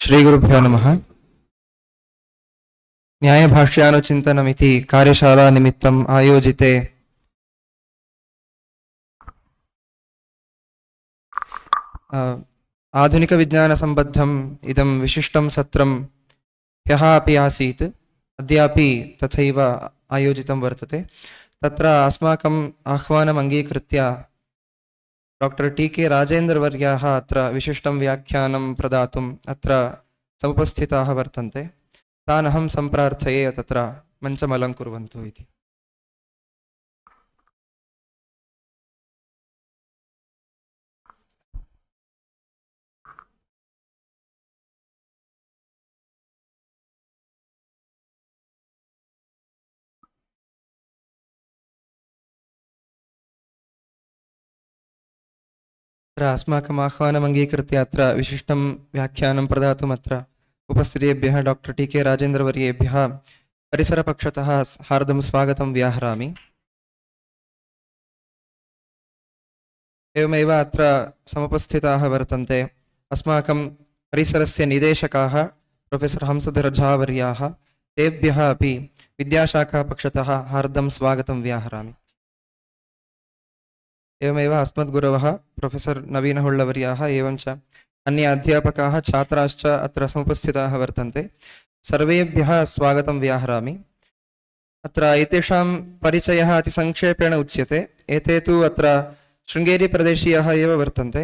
श्रीगुरुभ्यो नमः। न्यायभाष्यानुचिन्तनमिति कार्यशालानिमित्तम् आयोजिते आधुनिकविज्ञानसम्बद्धम् इदं विशिष्टं सत्रं ह्यः अपि आसीत्, अद्यापि तथैव आयोजितं वर्तते। तत्र अस्माकम् आह्वानम् अङ्गीकृत्य डॉक्टर टी.के. राजेन्द्रवर्याः अत्र विशिष्टं व्याख्यानं प्रदातुम् अत्र समुपस्थिताः वर्तन्ते। तान् अहं सम्प्रार्थये तत्र मञ्चम् अलङ्कुर्वन्तु इति। अत्र अस्माकम् आह्वानम् अङ्गीकृत्य अत्र विशिष्टं व्याख्यानं प्रदातुम् अत्र उपस्थितेभ्यः डॉक्टर टी.के. राजेन्द्रवर्येभ्यः परिसरपक्षतः हार्दं स्वागतं व्याहरामि। एवमेव अत्र समुपस्थिताः वर्तन्ते अस्माकं परिसरस्य निदेशकाः प्रोफेसर् हंसधर झा-वर्याः, तेभ्यः अपि विद्याशाखापक्षतः हार्दं स्वागतं व्याहरामि। एवमेव अस्मद्गुरवः प्रोफेसर् नवीन होळ्ळवर्याः एवं च अन्य अध्यापकाः छात्राश्च अत्र समुपस्थिताः वर्तन्ते। सर्वेभ्यः स्वागतं व्याहरामि। अत्र एतेषां परिचयः अतिसंक्षेपेण उच्यते। एते तु अत्र शृङ्गेरीप्रदेशीयाः एव वर्तन्ते।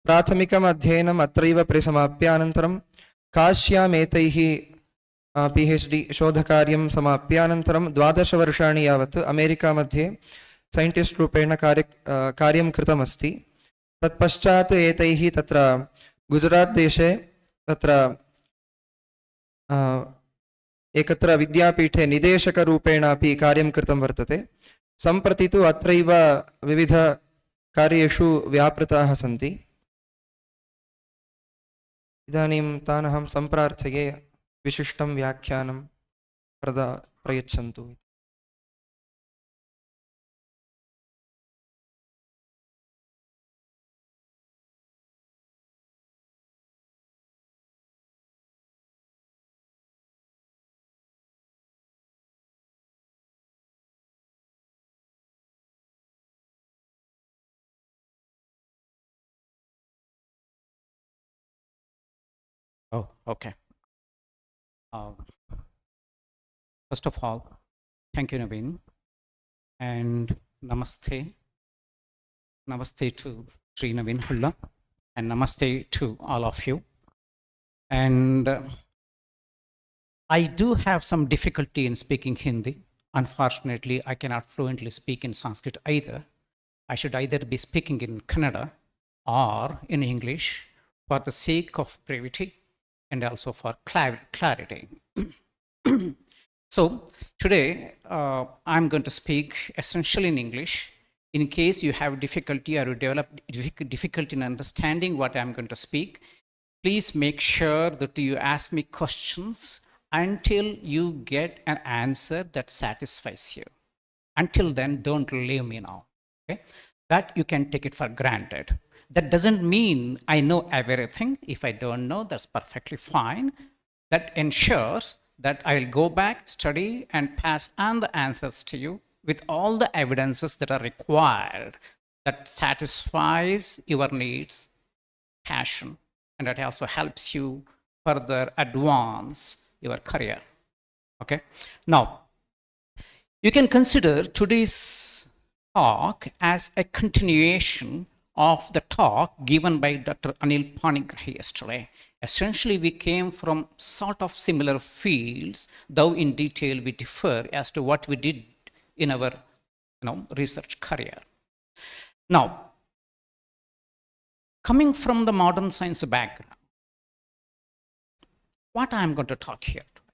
प्राथमिकम् अध्ययनम् अत्रैव परिसमाप्य अनन्तरं काश्याम् एतैः PhD शोधकार्यं समाप्य अनन्तरं 12 वर्षाणि यावत् अमेरिका मध्ये सैण्टिस्ट् रूपेण कार्यं कृतमस्ति। तत्पश्चात् एतैः तत्र गुजरात् देशे तत्र एकत्र विद्यापीठे निदेशकरूपेण अपि कार्यं कृतं वर्तते। सम्प्रति तु अत्रैव विविधकार्येषु व्यापृताः सन्ति। इदानीं तान् अहं सम्प्रार्थये विशिष्टं व्याख्यानं प्रयच्छन्तु। Oh, okay. First of all, thank you, Naveen, and namaste. Namaste to Sri Naveen Hulla, and namaste to all of you. And I do have some difficulty in speaking Hindi. Unfortunately, I cannot fluently speak in Sanskrit either. I should either be speaking in Kannada or in English for the sake of brevity and also for clarity. So today I'm going to speak essentially in English. In case you have difficulty or you develop difficulty in understanding what I'm going to speak, please make sure that you ask me questions until you get an answer that satisfies you. Until then, don't leave me now. Okay? That you can take it for granted. That doesn't mean I know everything. If I don't know, that's perfectly fine. That ensures that I will go back, study, and pass on the answers to you with all the evidences that are required that satisfies your needs, passion, and that also helps you further advance your career. Okay? Now, you can consider today's talk as a continuation of the talk given by Dr. Anil Panigrahi yesterday. Essentially, we came from sort of similar fields, though in detail we differ as to what we did in our research career. Now, coming from the modern science background, what I'm going to talk here today.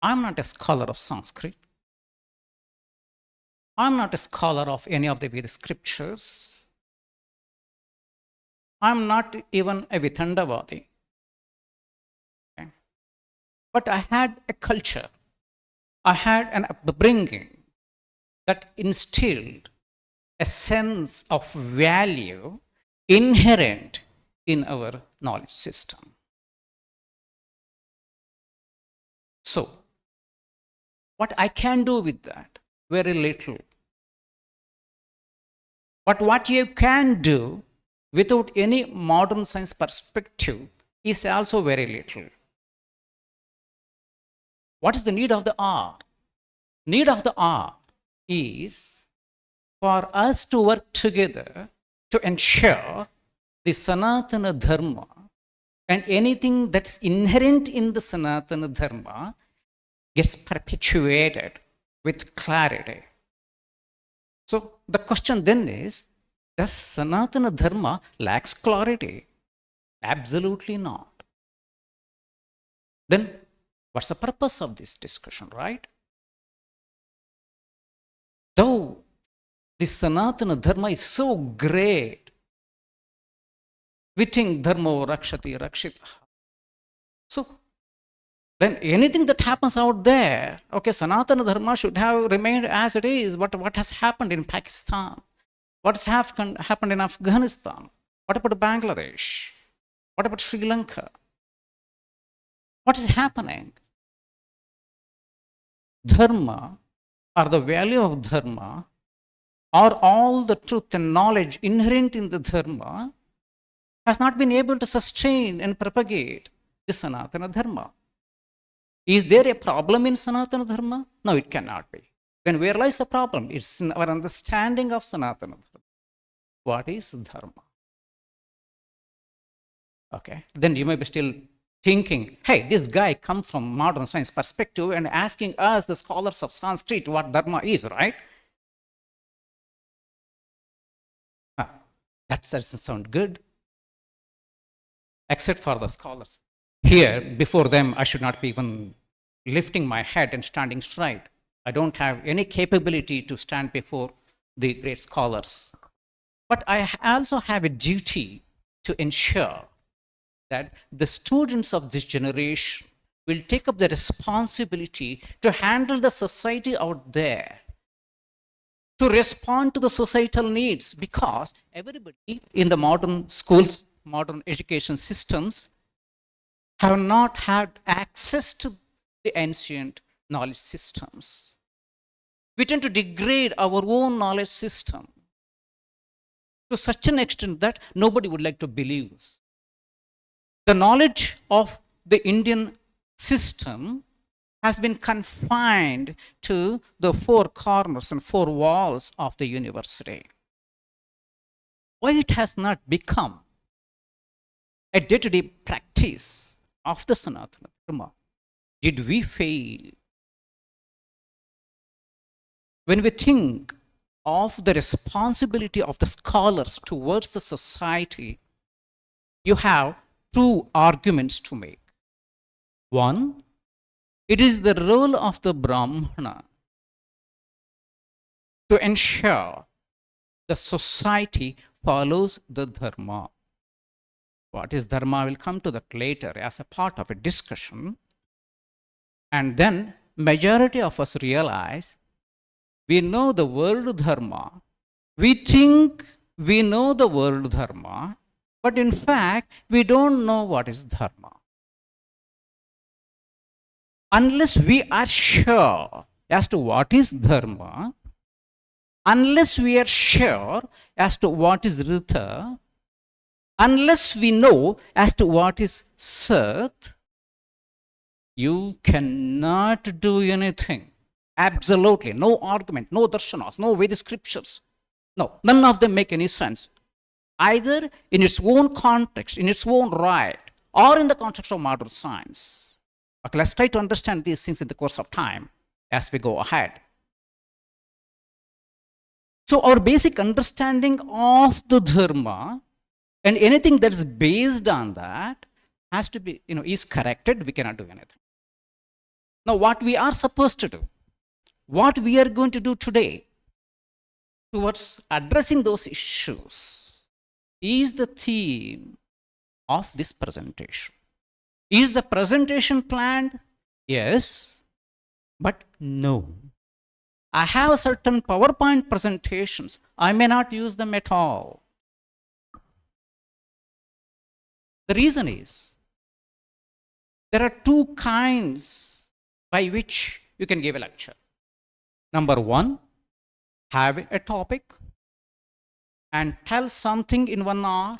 I'm not a scholar of Sanskrit. I'm not a scholar of any of the Vedic scriptures. I'm not even a Vitandavadi. Okay? But I had a culture. I had an upbringing that instilled a sense of value inherent in our knowledge system. So, what I can do with that? Very little. But what you can do without any modern science perspective is also very little. What is the need of the hour? Need of the hour is for us to work together to ensure the Sanatana Dharma and anything that's inherent in the Sanatana Dharma gets perpetuated with clarity. So the question then is, does Sanatana Dharma lacks clarity? Absolutely not. Then what's the purpose of this discussion, right? Though this Sanatana Dharma is so great, we think Dharmo Rakshati Rakshita. So then anything that happens out there, okay, Sanatana Dharma should have remained as it is. What has happened in Pakistan? What has happened in Afghanistan? What about Bangladesh? What about Sri Lanka? What is happening? Dharma, or the value of Dharma, or all the truth and knowledge inherent in the Dharma, has not been able to sustain and propagate the Sanatana Dharma. Is there a problem in Sanatana Dharma? No, it cannot be. Then where lies the problem? It's in our understanding of Sanatana Dharma. What is Dharma? Okay, then you may be still thinking, hey, this guy comes from modern science perspective and asking us, the scholars of Sanskrit, what Dharma is, right? That doesn't sound good. Except for the scholars. Here, before them, I should not be even lifting my head and standing straight. I don't have any capability to stand before the great scholars. But I also have a duty to ensure that the students of this generation will take up the responsibility to handle the society out there, to respond to the societal needs, because everybody in the modern schools, modern education systems have not had access to the ancient knowledge systems. We tend to degrade our own knowledge system to such an extent that nobody would like to believe us. The knowledge of the Indian system has been confined to the four corners and four walls of the university. Why it has not become a day-to-day practice of the Sanatana Dharma? Did we fail? When we think of the responsibility of the scholars towards the society, you have two arguments to make. One, it is the role of the Brahmana to ensure the society follows the Dharma. What is Dharma? I will come to that later as a part of a discussion. And then majority of us realize we know the word Dharma. We think we know the word Dharma, but in fact, we don't know what is Dharma. Unless we are sure as to what is Dharma, unless we are sure as to what is Rita, unless we know as to what is Sat, you cannot do anything. Absolutely. No argument, no darshanas, no Vedic scriptures. No, none of them make any sense. Either in its own context, in its own right, or in the context of modern science. Okay, let's try to understand these things in the course of time as we go ahead. So our basic understanding of the Dharma and anything that is based on that has to be, is corrected. We cannot do anything. Now, what we are supposed to do, what we are going to do today towards addressing those issues is the theme of this presentation. Is the presentation planned? Yes, but no. I have certain PowerPoint presentations. I may not use them at all. The reason is there are two kinds by which you can give a lecture. Number one, have a topic and tell something in 1 hour.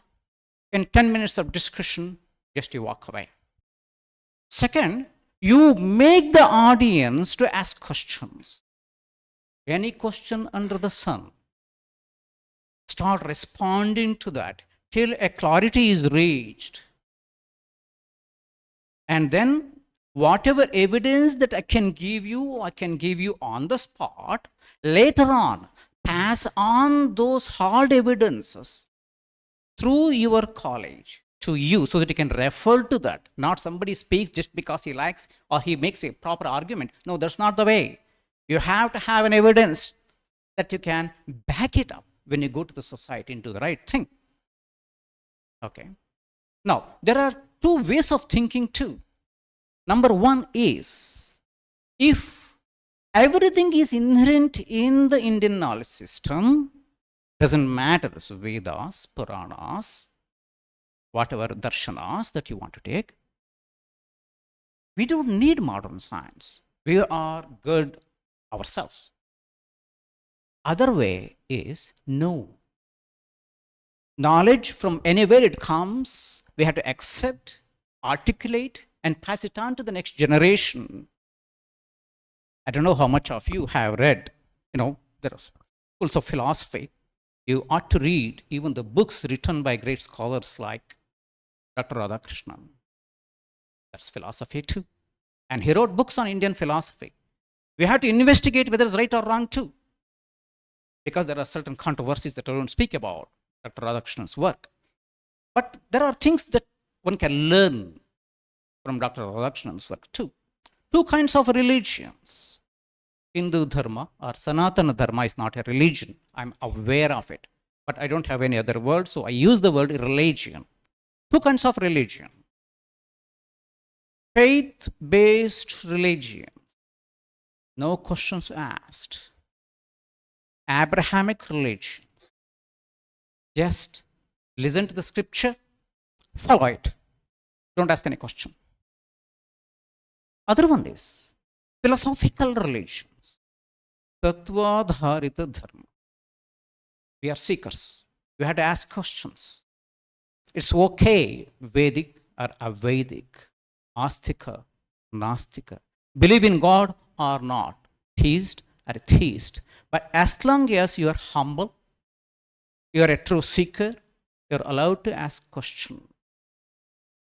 In 10 minutes of discussion, just you walk away. Second, you make the audience to ask questions. Any question under the sun. Start responding to that till a clarity is reached. And then whatever evidence that I can give you on the spot. Later on, pass on those hard evidences through your college to you so that you can refer to that. Not somebody speaks just because he likes or he makes a proper argument. No, that's not the way. You have to have an evidence that you can back it up when you go to the society and do the right thing. Okay. Now, there are two ways of thinking too. Number one is, if everything is inherent in the Indian knowledge system, doesn't matter, so Vedas, Puranas, whatever darshanas that you want to take, we don't need modern science. We are good ourselves. Other way is no. Knowledge from anywhere it comes, we have to accept, articulate, and pass it on to the next generation. I don't know how much of you have read, there are schools of philosophy. You ought to read even the books written by great scholars like Dr. Radhakrishnan. That's philosophy too. And he wrote books on Indian philosophy. We have to investigate whether it's right or wrong too. Because there are certain controversies that I don't speak about Dr. Radhakrishnan's work. But there are things that one can learn from Dr. Radhakrishnan's work too. Two kinds of religions. Hindu Dharma or Sanatana Dharma is not a religion. I'm aware of it. But I don't have any other word, so I use the word religion. Two kinds of religion. Faith-based religion. No questions asked. Abrahamic religion. Just listen to the scripture, follow it. Don't ask any question. Other one is philosophical religions. Tattvadharita dharma. We are seekers. We have to ask questions. It's okay, Vedic or Avedic, Astika, Nastika. Believe in God or not, theist or atheist. But as long as you are humble, you are a true seeker, you are allowed to ask questions.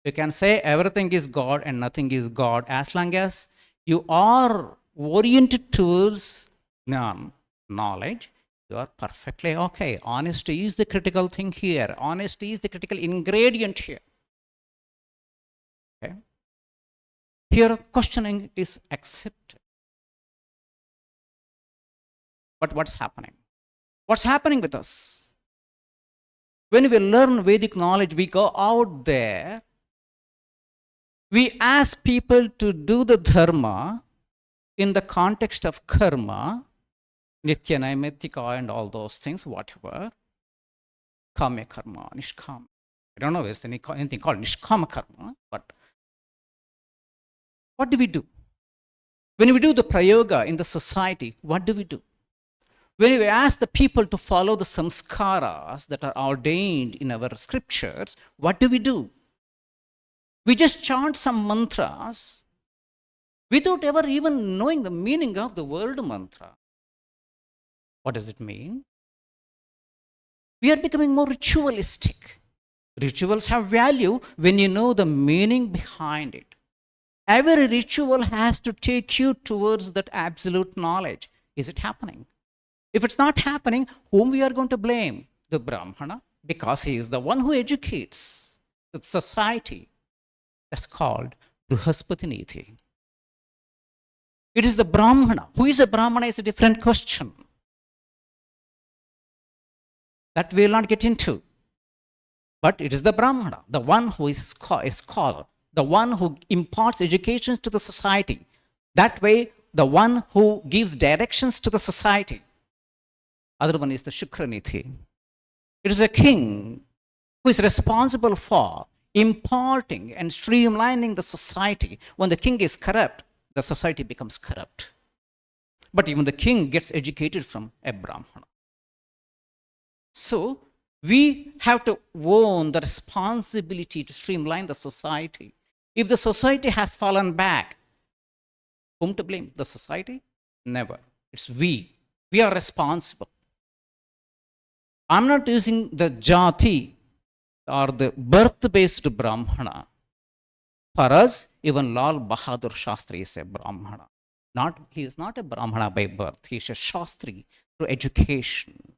You can say everything is God and nothing is God as long as you are oriented towards knowledge. You are perfectly okay. Honesty is the critical thing here. Honesty is the critical ingredient here. Okay? Here, questioning is accepted. But what's happening? What's happening with us? When we learn Vedic knowledge, we go out there. We ask people to do the dharma in the context of karma, nitya, naimittika, and all those things, whatever. Kame karma, nishkama. I don't know if there's anything called nishkama karma, but what do we do? When we do the prayoga in the society, what do we do? When we ask the people to follow the samskaras that are ordained in our scriptures, what do? We just chant some mantras without ever even knowing the meaning of the word mantra. What does it mean? We are becoming more ritualistic. Rituals have value when you know the meaning behind it. Every ritual has to take you towards that absolute knowledge. Is it happening? If it's not happening, whom we are going to blame? The Brahmana, because he is the one who educates the society. That's called Bruhaspati Niti. It is the Brahmana. Who is a Brahmana is a different question. That we will not get into. But it is the Brahmana, the one who is scholar, the one who imparts education to the society. That way, the one who gives directions to the society. Other one is the Shukraniti. It is a king who is responsible for imparting and streamlining the society. When the king is corrupt, the society becomes corrupt. But even the king gets educated from a Brahmana. So we have to own the responsibility to streamline the society. If the society has fallen back, whom to blame? The society? Never. It's we. We are responsible. I'm not using the jati or the birth-based Brahmana. For us, even Lal Bahadur Shastri is a Brahmana. He is not a Brahmana by birth. He is a Shastri through education.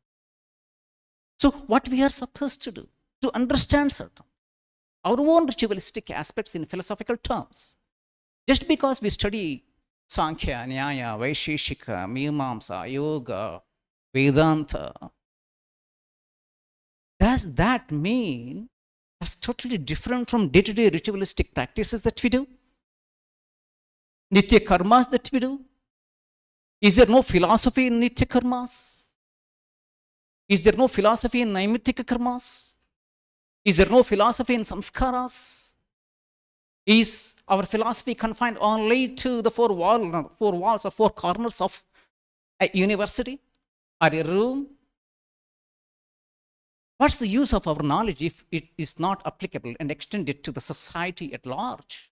So what we are supposed to do? To understand our own ritualistic aspects in philosophical terms. Just because we study Sankhya, Nyaya, Vaisheshika, Mimamsa, Yoga, Vedanta, does that mean that's totally different from day-to-day ritualistic practices that we do? Nitya karmas that we do? Is there no philosophy in Nitya karmas? Is there no philosophy in Naimittika karmas? Is there no philosophy in samskaras? Is our philosophy confined only to the four walls or four corners of a university or a room? What's the use of our knowledge if it is not applicable and extended to the society at large?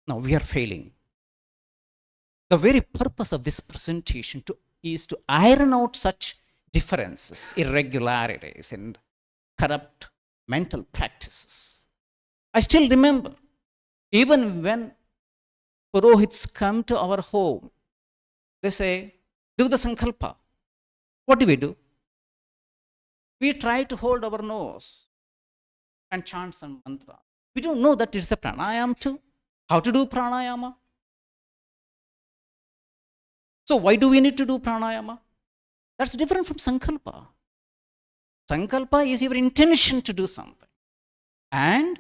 Now we are failing. The very purpose of this presentation is to iron out such differences, irregularities, and corrupt mental practices. I still remember, even when Purohits come to our home, they say, do the Sankalpa. What do? We try to hold our nose and chant some mantra. We don't know that it's a pranayama too. How to do pranayama? So why do we need to do pranayama? That's different from sankalpa. Sankalpa is your intention to do something. And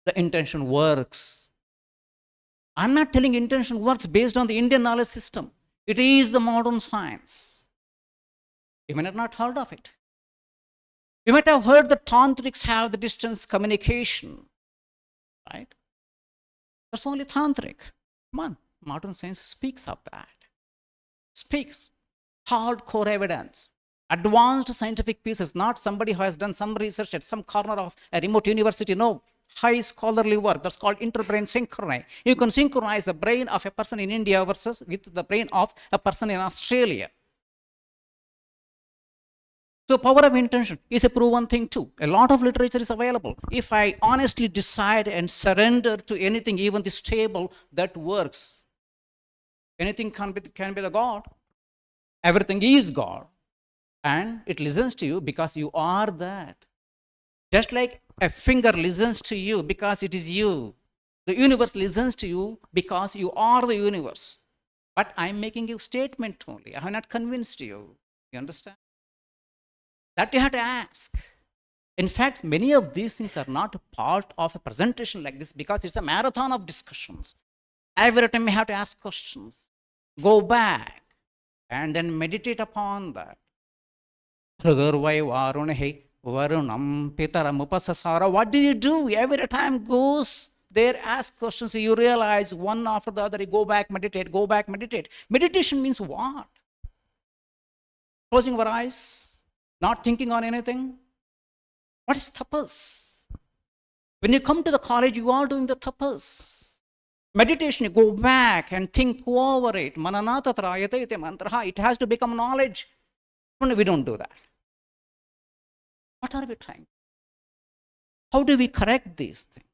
the intention works. I'm not telling intention works based on the Indian knowledge system. It is the modern science. You may have not heard of it. You might have heard that tantrics have the distance communication, right? That's only tantric. Come on, modern science speaks of that. Speaks. Hardcore evidence. Advanced scientific pieces, not somebody who has done some research at some corner of a remote university. No, high scholarly work. That's called interbrain synchrony. You can synchronize the brain of a person in India versus with the brain of a person in Australia. So power of intention is a proven thing too. A lot of literature is available. If I honestly decide and surrender to anything, even this table, that works. Anything can be the God. Everything is God. And it listens to you because you are that. Just like a finger listens to you because it is you. The universe listens to you because you are the universe. But I'm making a statement only. I have not convinced you. You understand? That you have to ask. In fact, many of these things are not part of a presentation like this because it's a marathon of discussions. Every time you have to ask questions. Go back and then meditate upon that. What do you do? Every time goes there, ask questions, you realize one after the other, you go back, meditate, go back, meditate. Meditation means what? Closing our eyes, not thinking on anything. What is tapas? When you come to the college, you are doing the tapas. Meditation, you go back and think over it. Manana tatrayate ite mantraha. It has to become knowledge. We don't do that. What are we trying? How do we correct these things?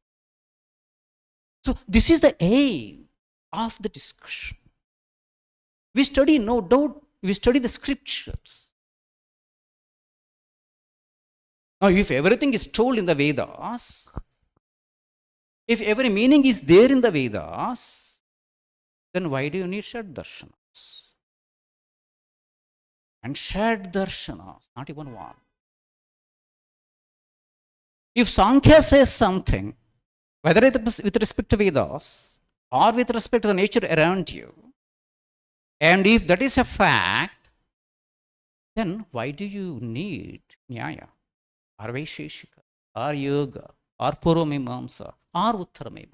So this is the aim of the discussion. We study, no doubt, we study the scriptures. Now, if everything is told in the Vedas, if every meaning is there in the Vedas, then why do you need Shad Darshanas? And Shad Darshanas, not even one. If Sankhya says something, whether it is with respect to Vedas or with respect to the nature around you, and if that is a fact, then why do you need Nyaya or Vaisheshika or yoga or Purvamimamsa or Uttaramimamsa.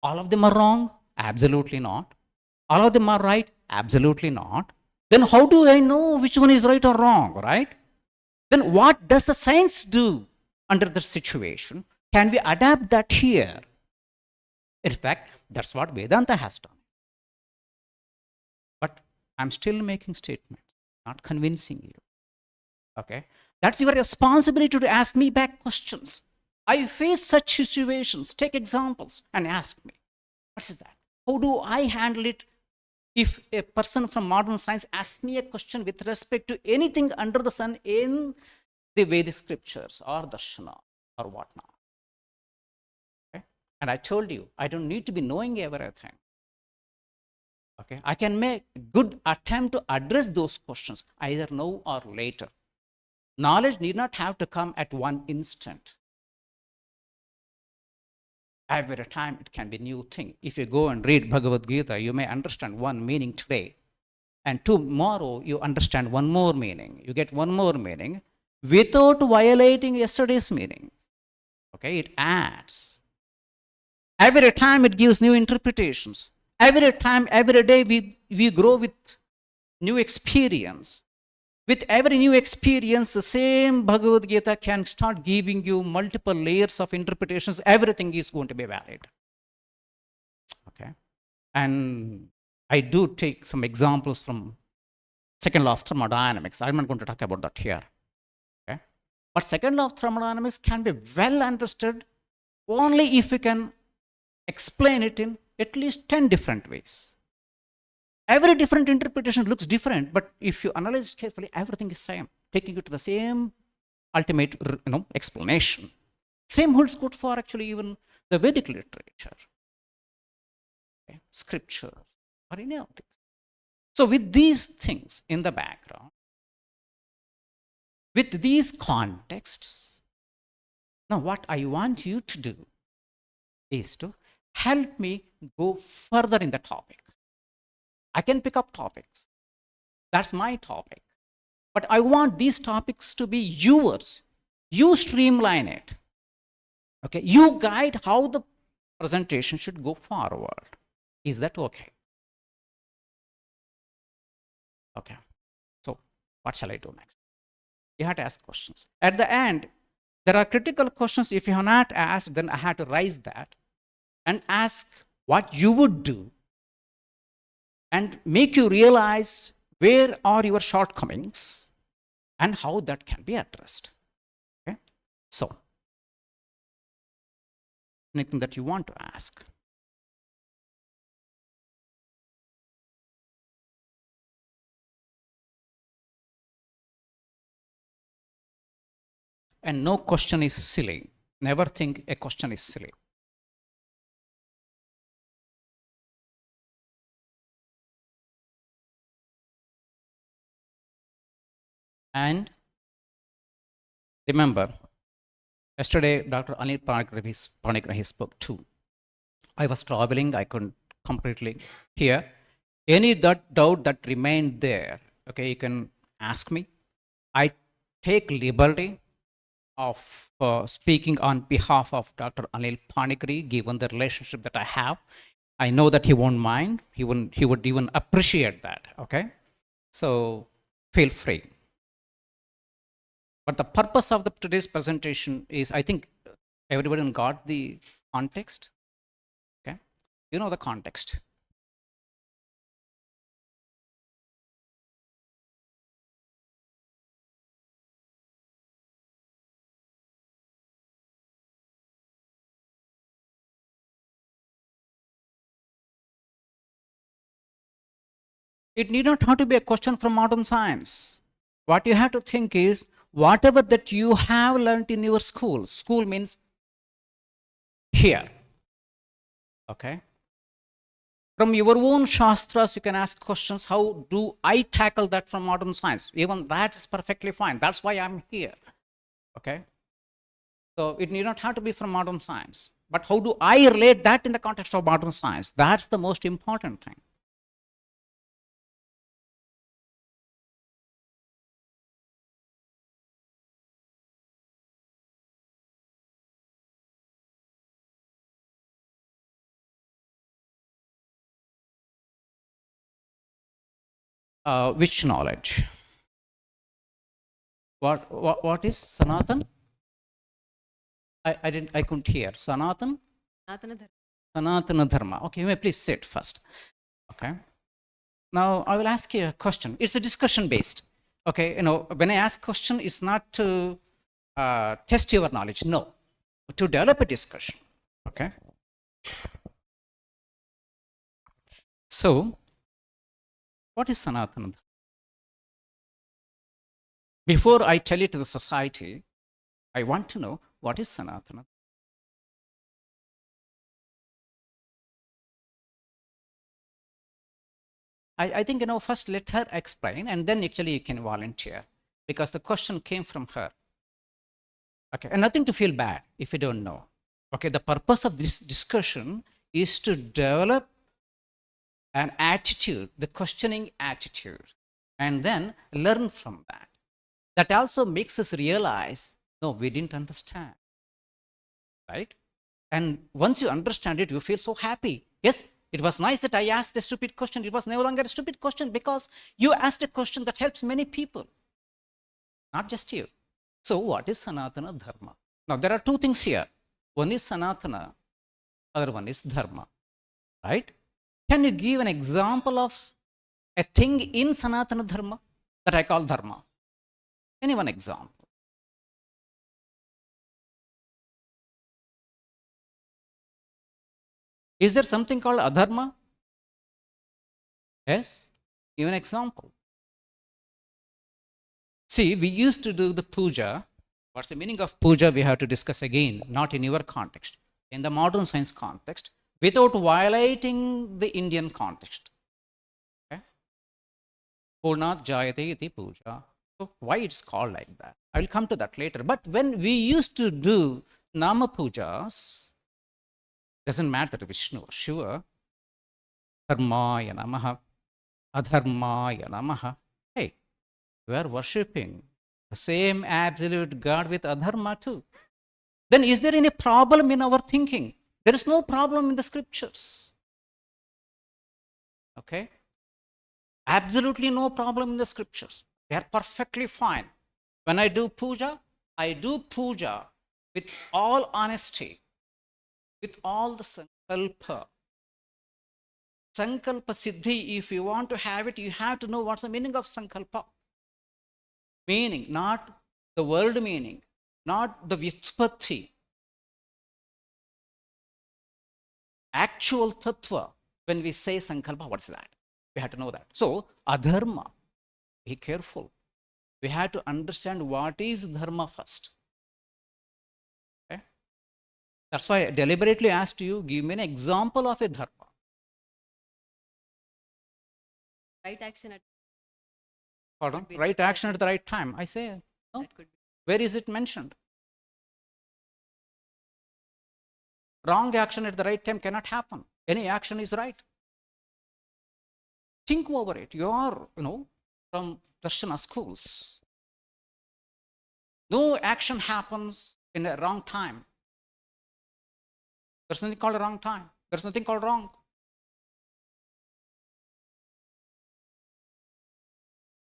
All of them are wrong? Absolutely not. All of them are right? Absolutely not. Then how do I know which one is right or wrong, right? Then what does the science do under the situation? Can we adapt that here? In fact, that's what Vedanta has done. But I'm still making statements, not convincing you. Okay? That's your responsibility to ask me back questions. I face such situations. Take examples and ask me, what is that? How do I handle it if a person from modern science asks me a question with respect to anything under the sun in the Vedic scriptures or Darshana or whatnot? Okay? And I told you, I don't need to be knowing everything. Okay? I can make a good attempt to address those questions either now or later. Knowledge need not have to come at one instant. Every time it can be a new thing. If you go and read Bhagavad Gita, you may understand one meaning today. And tomorrow you understand one more meaning. You get one more meaning without violating yesterday's meaning. Okay, it adds. Every time it gives new interpretations. Every time, every day we grow with new experience. With every new experience, the same Bhagavad Gita can start giving you multiple layers of interpretations. Everything is going to be valid. Okay. And I do take some examples from second law of thermodynamics. I'm not going to talk about that here. Okay. But second law of thermodynamics can be well understood only if you can explain it in at least 10 different ways. Every different interpretation looks different, but if you analyze it carefully, everything is same, taking you to the same ultimate explanation. Same holds good for actually even the Vedic literature, okay, scripture, or any of things. So with these things in the background, with these contexts, now what I want you to do is to help me go further in the topic. I can pick up topics. That's my topic. But I want these topics to be yours. You streamline it. Okay, you guide how the presentation should go forward. Is that okay? Okay. So what shall I do next? You have to ask questions. At the end, there are critical questions. If you have not asked, then I have to raise that and ask what you would do and make you realize where are your shortcomings and how that can be addressed. Okay? So, anything that you want to ask? And no question is silly. Never think a question is silly. And remember, yesterday Dr. Anil Panigrahi spoke too. I was traveling, I couldn't completely hear. Any doubt that remained there, okay, you can ask me. I take liberty of speaking on behalf of Dr. Anil Panigrahi, given the relationship that I have. I know that he won't mind. He would even appreciate that, okay? So feel free. But the purpose of today's presentation is, I think everybody got the context, okay? You know the context. It need not have to be a question from modern science. What you have to think is, whatever that you have learned in your school means here, okay? From your own shastras, you can ask questions, how do I tackle that from modern science? Even that is perfectly fine. That's why I'm here, okay? So it need not have to be from modern science. But how do I relate that in the context of modern science? That's the most important thing. Which knowledge? What is Sanatan? I couldn't hear. Sanatan? Sanatana Dharma. Sanatana Dharma. Okay, you may please sit first. Okay. Now I will ask you a question. It's a discussion based. Okay, when I ask question, it's not to test your knowledge. No, to develop a discussion. Okay. So, what is Sanatana Dharma? Before I tell it to the society, I want to know what is Sanatana. I think, first let her explain and then actually you can volunteer because the question came from her. Okay, and nothing to feel bad if you don't know. Okay, the purpose of this discussion is to develop an attitude, the questioning attitude, and then learn from that. That also makes us realize, no, we didn't understand, right? And once you understand it, you feel so happy. Yes, it was nice that I asked a stupid question. It was no longer a stupid question because you asked a question that helps many people, not just you. So what is Sanatana Dharma? Now, there are two things here. One is Sanatana, other one is Dharma, right? Can you give an example of a thing in Sanatana Dharma that I call Dharma? Any one example? Is there something called Adharma? Yes? Give an example. See, we used to do the puja. What's the meaning of puja? We have to discuss again, not in your context, in the modern science context, without violating the Indian context. Okay? Purnat Jayate iti puja. So why it's called like that? I will come to that later. But when we used to do Nama pujas, doesn't matter Vishnu or Shiva, Dharmaya Namaha, Adharmaya Namaha. Hey, we are worshipping the same absolute God with Adharma too. Then is there any problem in our thinking? There is no problem in the scriptures. Okay? Absolutely no problem in the scriptures. They are perfectly fine. When I do puja with all honesty, with all the sankalpa. Sankalpa siddhi, if you want to have it, you have to know what's the meaning of sankalpa. Meaning, not the world meaning, not the vyutpatti. Actual tattva, when we say sankalpa, what's that? We have to know that. So, adharma, be careful. We have to understand what is dharma first. Okay? That's why I deliberately asked you, give me an example of a dharma. Right action at Pardon? be Right that action at the right time. I say, no. that could be. Where is it mentioned? Wrong action at the right time cannot happen. Any action is right. Think over it. You are, from Darshana schools. No action happens in a wrong time. There's nothing called a wrong time. There's nothing called wrong.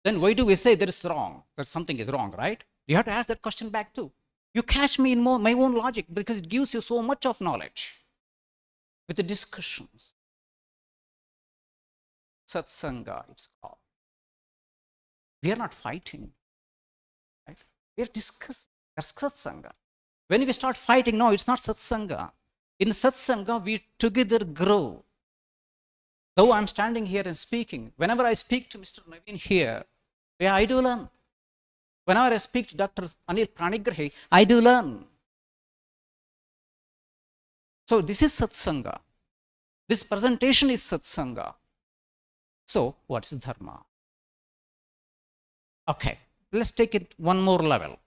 Then why do we say there is wrong? That something is wrong, right? You have to ask that question back too. You catch me in my own logic because it gives you so much of knowledge with the discussions. Satsanga, it's called. We are not fighting, right? We are discussing. That's satsanga. When we start fighting, no, it's not satsanga. In satsanga, we together grow. Though I'm standing here and speaking, whenever I speak to Mr. Naveen here, yeah, I do learn. Whenever I speak to Dr. Anil Pranigrahi, I do learn. So this is satsanga. This presentation is satsanga. So what is dharma? Okay, let's take it one more level.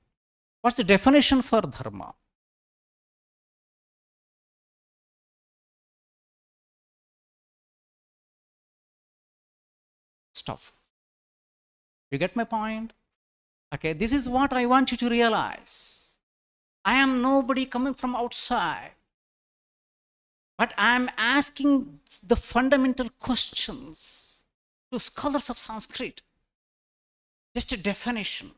What's the definition for dharma? Stuff. You get my point? Okay, this is what I want you to realize. I am nobody coming from outside, but I am asking the fundamental questions to scholars of Sanskrit. Just a definition.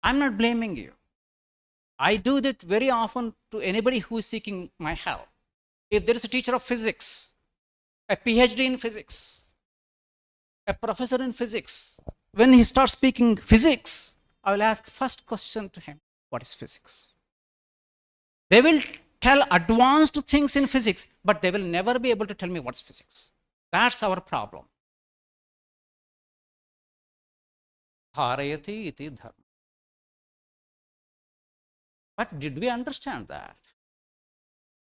I'm not blaming you. I do that very often to anybody who is seeking my help. If there is a teacher of physics, a PhD in physics, a professor in physics, when he starts speaking physics, I will ask first question to him, what is physics? They will tell advanced things in physics, but they will never be able to tell me what's physics. That's our problem. Dharayati iti dharma. But did we understand that?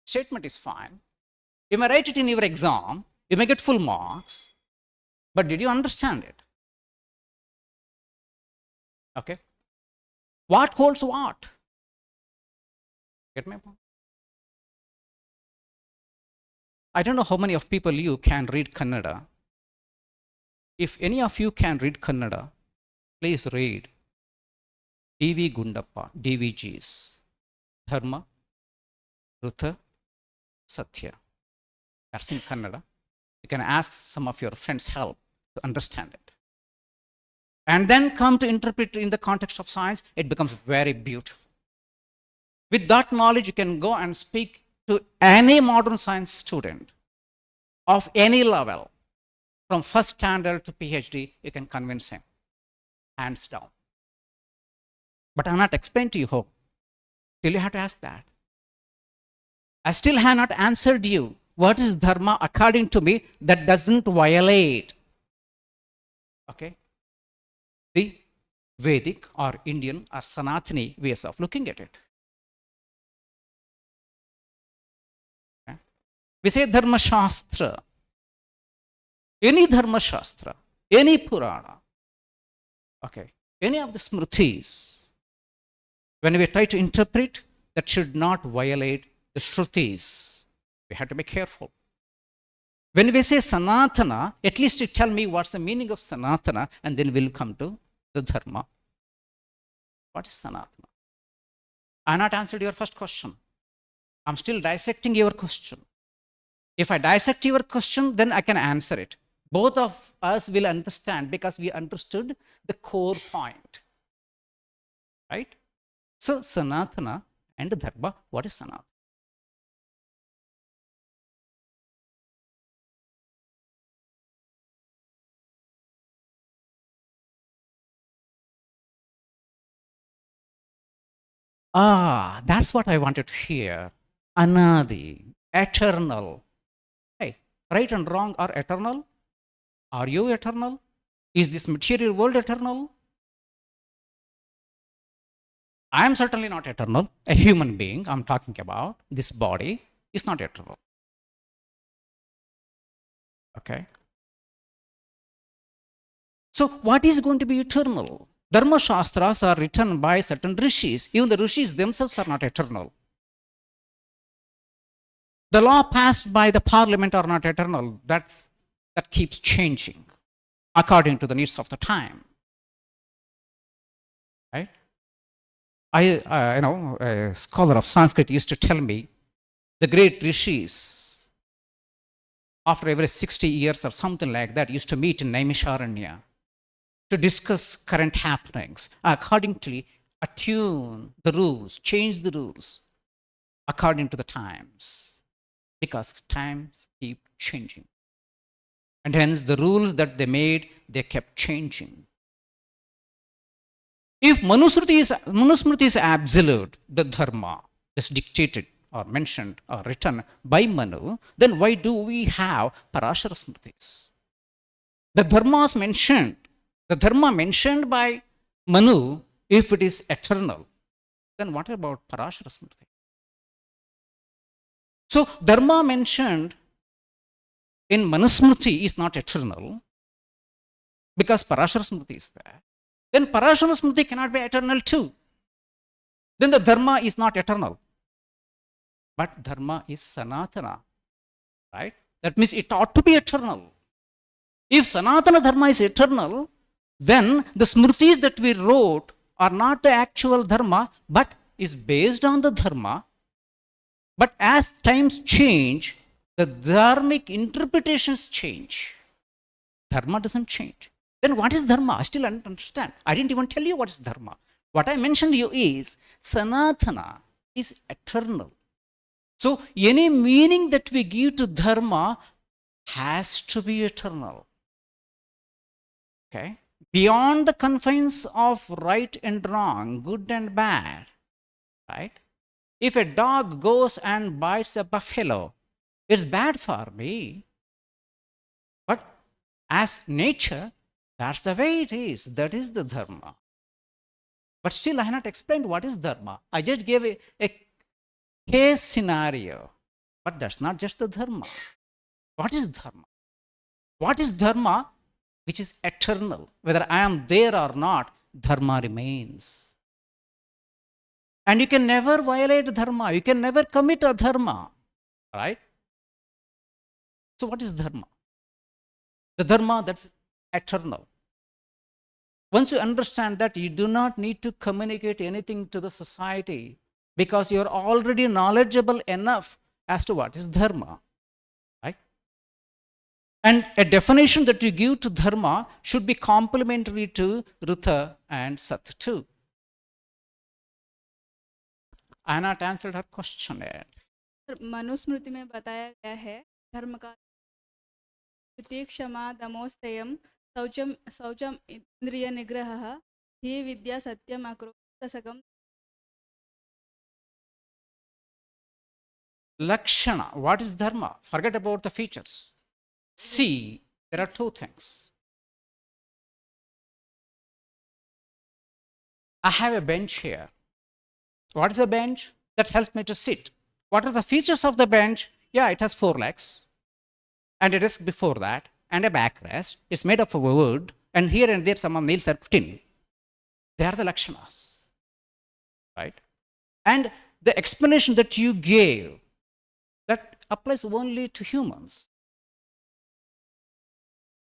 Statement is fine. You may write it in your exam, you may get full marks, but did you understand it? Okay. What holds what? Get my point? I don't know how many of people you can read Kannada. If any of you can read Kannada, please read D.V. Gundappa, DVG's Dharma, Rutha, Satya. That's in Kannada. You can ask some of your friends' help to understand it. And then come to interpret in the context of science, it becomes very beautiful. With that knowledge, you can go and speak to any modern science student of any level, from first standard to PhD, you can convince him, hands down. But I have not explained to you how. Still you have to ask that. I still have not answered you. What is dharma according to me that doesn't violate, okay, the Vedic or Indian or Sanatani ways of looking at it? Okay. We say dharma shastra. Any dharma shastra, any Purana, okay, any of the Smritis, when we try to interpret, that should not violate the Shrutis. We have to be careful. When we say Sanatana, at least you tell me what's the meaning of Sanatana, and then we'll come to the Dharma. What is Sanatana? I have not answered your first question. I'm still dissecting your question. If I dissect your question, then I can answer it. Both of us will understand because we understood the core point. Right? So, Sanatana and Dharma, what is Sanatana? That's what I wanted to hear. Anadi, eternal. Hey, right and wrong are eternal? Are you eternal? Is this material world eternal? I am certainly not eternal. A human being, I'm talking about, this body is not eternal. Okay. So, what is going to be eternal? Dharma Shastras are written by certain rishis. Even the rishis themselves are not eternal. The law passed by the parliament are not eternal. That keeps changing according to the needs of the time. Right? A scholar of Sanskrit used to tell me the great rishis, after every 60 years or something like that, used to meet in Naimisharanya to discuss current happenings, accordingly attune the rules, change the rules according to the times, because times keep changing. And hence the rules that they made, they kept changing. If Manusmriti is absolute, the dharma is dictated or mentioned or written by Manu, then why do we have Parashara Smritis? The dharma mentioned by Manu, if it is eternal, then what about Parashara Smriti? So, dharma mentioned in Manusmriti is not eternal because Parashara Smriti is there. Then Parashara Smriti cannot be eternal too. Then the dharma is not eternal. But dharma is Sanatana, right? That means it ought to be eternal. If Sanatana dharma is eternal, then the Smritis that we wrote are not the actual dharma, but is based on the dharma. But as times change, the dharmic interpretations change. Dharma doesn't change. Then what is dharma? I still don't understand. I didn't even tell you what is dharma. What I mentioned to you is sanatana is eternal. So any meaning that we give to dharma has to be eternal. Okay? Beyond the confines of right and wrong, good and bad, right? If a dog goes and bites a buffalo, it's bad for me. But as nature, that's the way it is. That is the dharma. But still, I have not explained what is dharma. I just gave a case scenario. But that's not just the dharma. What is dharma? What is dharma? Which is eternal. Whether I am there or not, dharma remains. And you can never violate dharma. You can never commit a dharma. Right? So what is dharma? The dharma that's eternal. Once you understand that, you do not need to communicate anything to the society because you are already knowledgeable enough as to what is dharma. Right? And a definition that you give to dharma should be complementary to Ruta and Sat too. I have not answered her question yet. Manusmriti में बताया गया है धर्म का द्वितीय क्षमा दमोस्तयम शौचम शौचम इंद्रिय निग्रहः हि विद्या सत्यम अक्रोधसकम. Lakshana, what is dharma? Forget about the features. See, there are two things. I have a bench here. What is a bench? That helps me to sit. What are the features of the bench? Yeah, it has 4 legs and a desk before that and a backrest. It's made of wood and here and there some nails are put in. They are the lakshanas, right? And the explanation that you gave, that applies only to humans.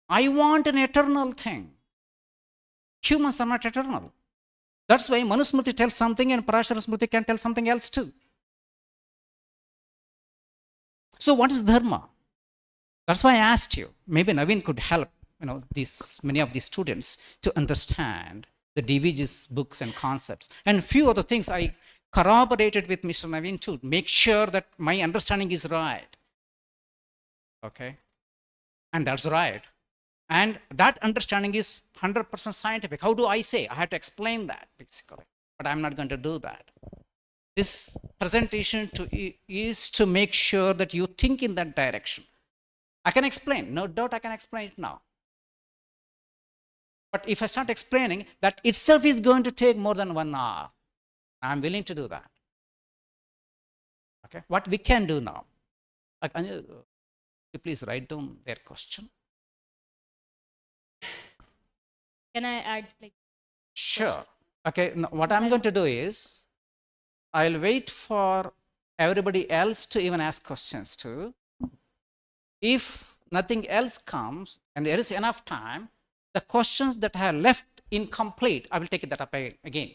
I want an eternal thing. Humans are not eternal. That's why Manusmriti tells something and Parashara Smriti can tell something else too. So what is dharma? That's why I asked you. Maybe Naveen could help many of these students to understand the DVG's books and concepts. And few other things I corroborated with Mr. Naveen too. Make sure that my understanding is right. Okay? And that's right. And that understanding is 100% scientific. How do I say? I have to explain that basically. But I'm not going to do that. This presentation is to make sure that you think in that direction. I can explain. No doubt I can explain it now. But if I start explaining, that itself is going to take more than 1 hour. I'm willing to do that. Okay? What we can do now. Please write down their question. Can I add Sure. Okay, now what I'm going to do is, I'll wait for everybody else to even ask questions too. If nothing else comes and there is enough time, the questions that are left incomplete, I will take that up again.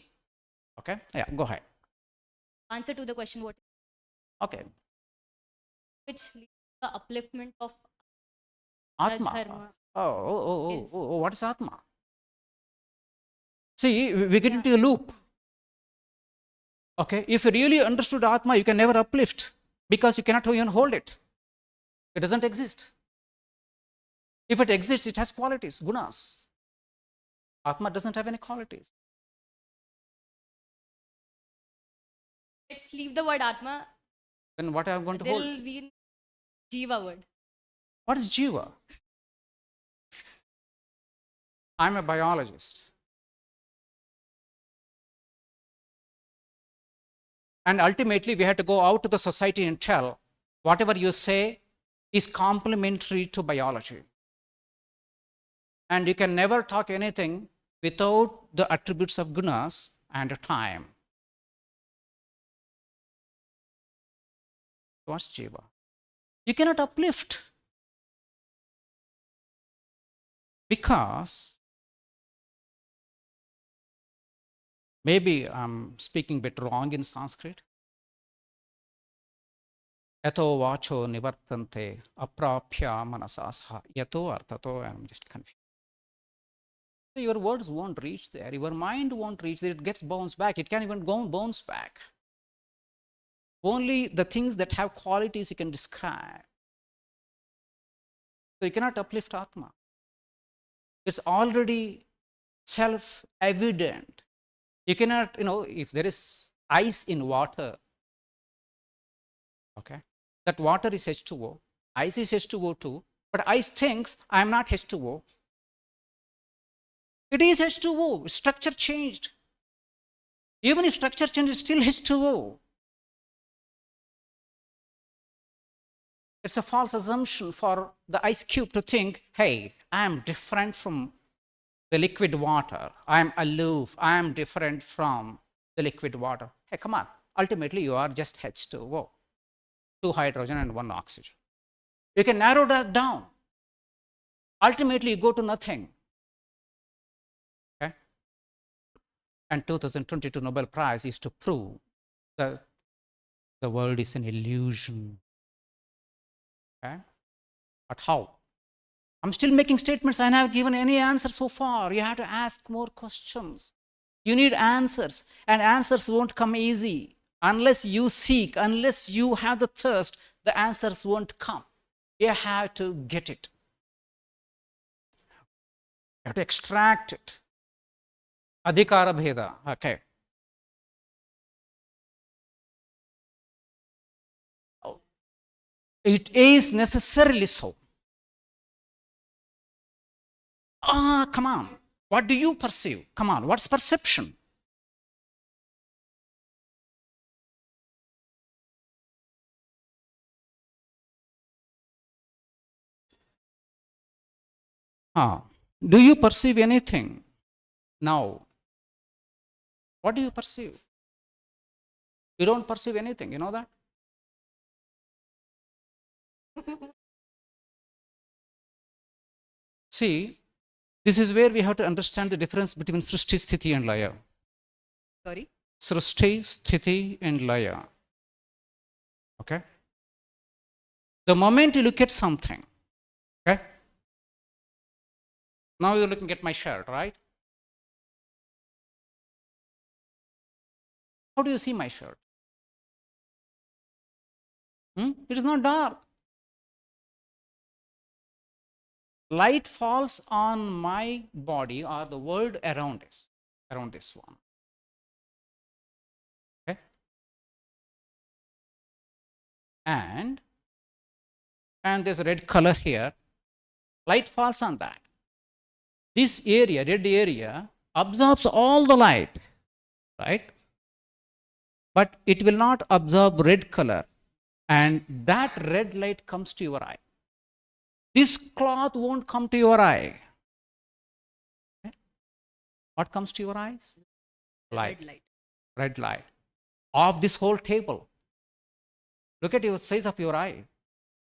Okay? Yeah, go ahead. answer to the question what Okay. which leads to the upliftment of Atma. dharma? Yes. What is Atma? See, we get into a loop. Okay, if you really understood Atma, you can never uplift because you cannot even hold it. It doesn't exist. If it exists, it has qualities, gunas. Atma doesn't have any qualities. Let's leave the word Atma. Then what am I going to There hold? will be Jiva word. What is Jiva? I'm a biologist. And ultimately, we had to go out to the society and tell whatever you say is complementary to biology. And you can never talk anything without the attributes of gunas and time. What's Jiva? You cannot uplift because maybe I'm speaking a bit wrong in Sanskrit. Yato vacho nivartante aprapya manasa saha. Yato arthato, I'm just confused. So your words won't reach there. Your mind won't reach there. It gets bounced back. It can't even go bounce back. Only the things that have qualities you can describe. So you cannot uplift Atma. It's already self-evident. You cannot, if there is ice in water, okay, that water is H2O, ice is H2O too, but ice thinks I am not H2O. It is H2O, structure changed. Even if structure changed, it's still H2O. It's a false assumption for the ice cube to think, hey, I am different from the liquid water. I am aloof. I am different from the liquid water. Hey, come on. Ultimately, you are just H2O, 2 hydrogen and 1 oxygen. You can narrow that down. Ultimately, you go to nothing. Okay? And 2022 Nobel Prize is to prove that the world is an illusion. Okay? But how? I'm still making statements. I haven't given any answer so far. You have to ask more questions. You need answers, and answers won't come easy. Unless you seek, unless you have the thirst, the answers won't come. You have to get it. You have to extract it. Adhikara bheda. Okay. It is necessarily so. Come on. What do you perceive? Come on. What's perception? Do you perceive anything now? What do you perceive? You don't perceive anything. You know that? See, this is where we have to understand the difference between Srishti, Sthiti and Laya. Sorry? Srishti, Sthiti and Laya. Okay? The moment you look at something, okay? Now you're looking at my shirt, right? How do you see my shirt? It is not dark. Light falls on my body or the world around us, around this one. Okay? And there's a red color here. Light falls on that. This area, red area, absorbs all the light, right? But it will not absorb red color, and that red light comes to your eye. This cloth won't come to your eye. Okay? What comes to your eyes? Light. Red light. Red light. Of this whole table. Look at the size of your eye.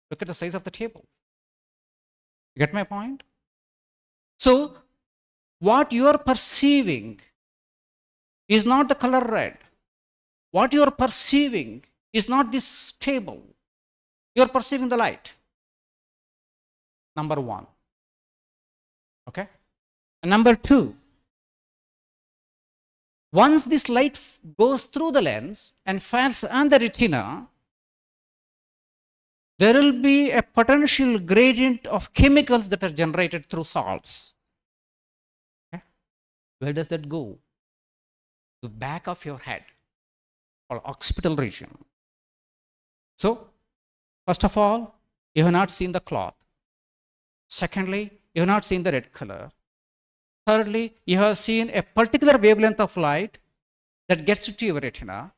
Look at the size of the table. You get my point? So, what you are perceiving is not the color red. What you are perceiving is not this table. You are perceiving the light. Number one. Okay? And number two, once this light goes through the lens and falls on the retina, there will be a potential gradient of chemicals that are generated through salts. Okay? Where does that go? The back of your head, or occipital region. So, first of all, you have not seen the cloth. Secondly, you have not seen the red color. Thirdly, you have seen a particular wavelength of light that gets to your retina.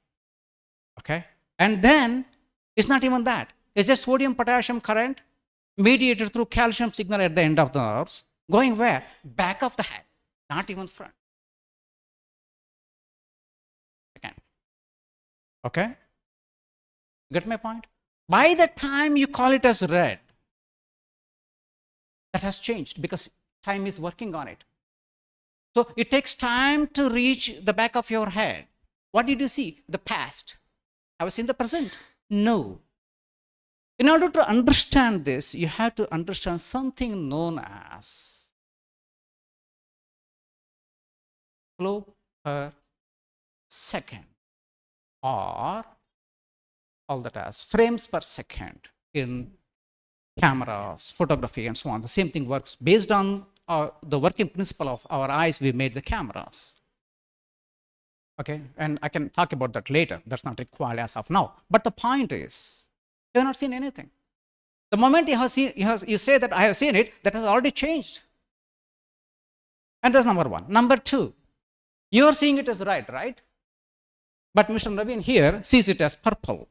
Okay? And then, it's not even that. It's just sodium-potassium current mediated through calcium signal at the end of the nerves. Going where? Back of the head, not even front. Again. Okay? Get my point? By the time you call it as red, that has changed because time is working on it. So it takes time to reach the back of your head. What did you see? The past. Have you seen the present? No. In order to understand this, you have to understand something known as flow per second, or all that as frames per second in cameras, photography, and so on. The same thing works based on the working principle of our eyes. We made the cameras. Okay, and I can talk about that later. That's not required as of now. But the point is, you have not seen anything. The moment you say that I have seen it, that has already changed. And that's number one. Number two, you are seeing it as red, right? But Mr. Naveen here sees it as purple.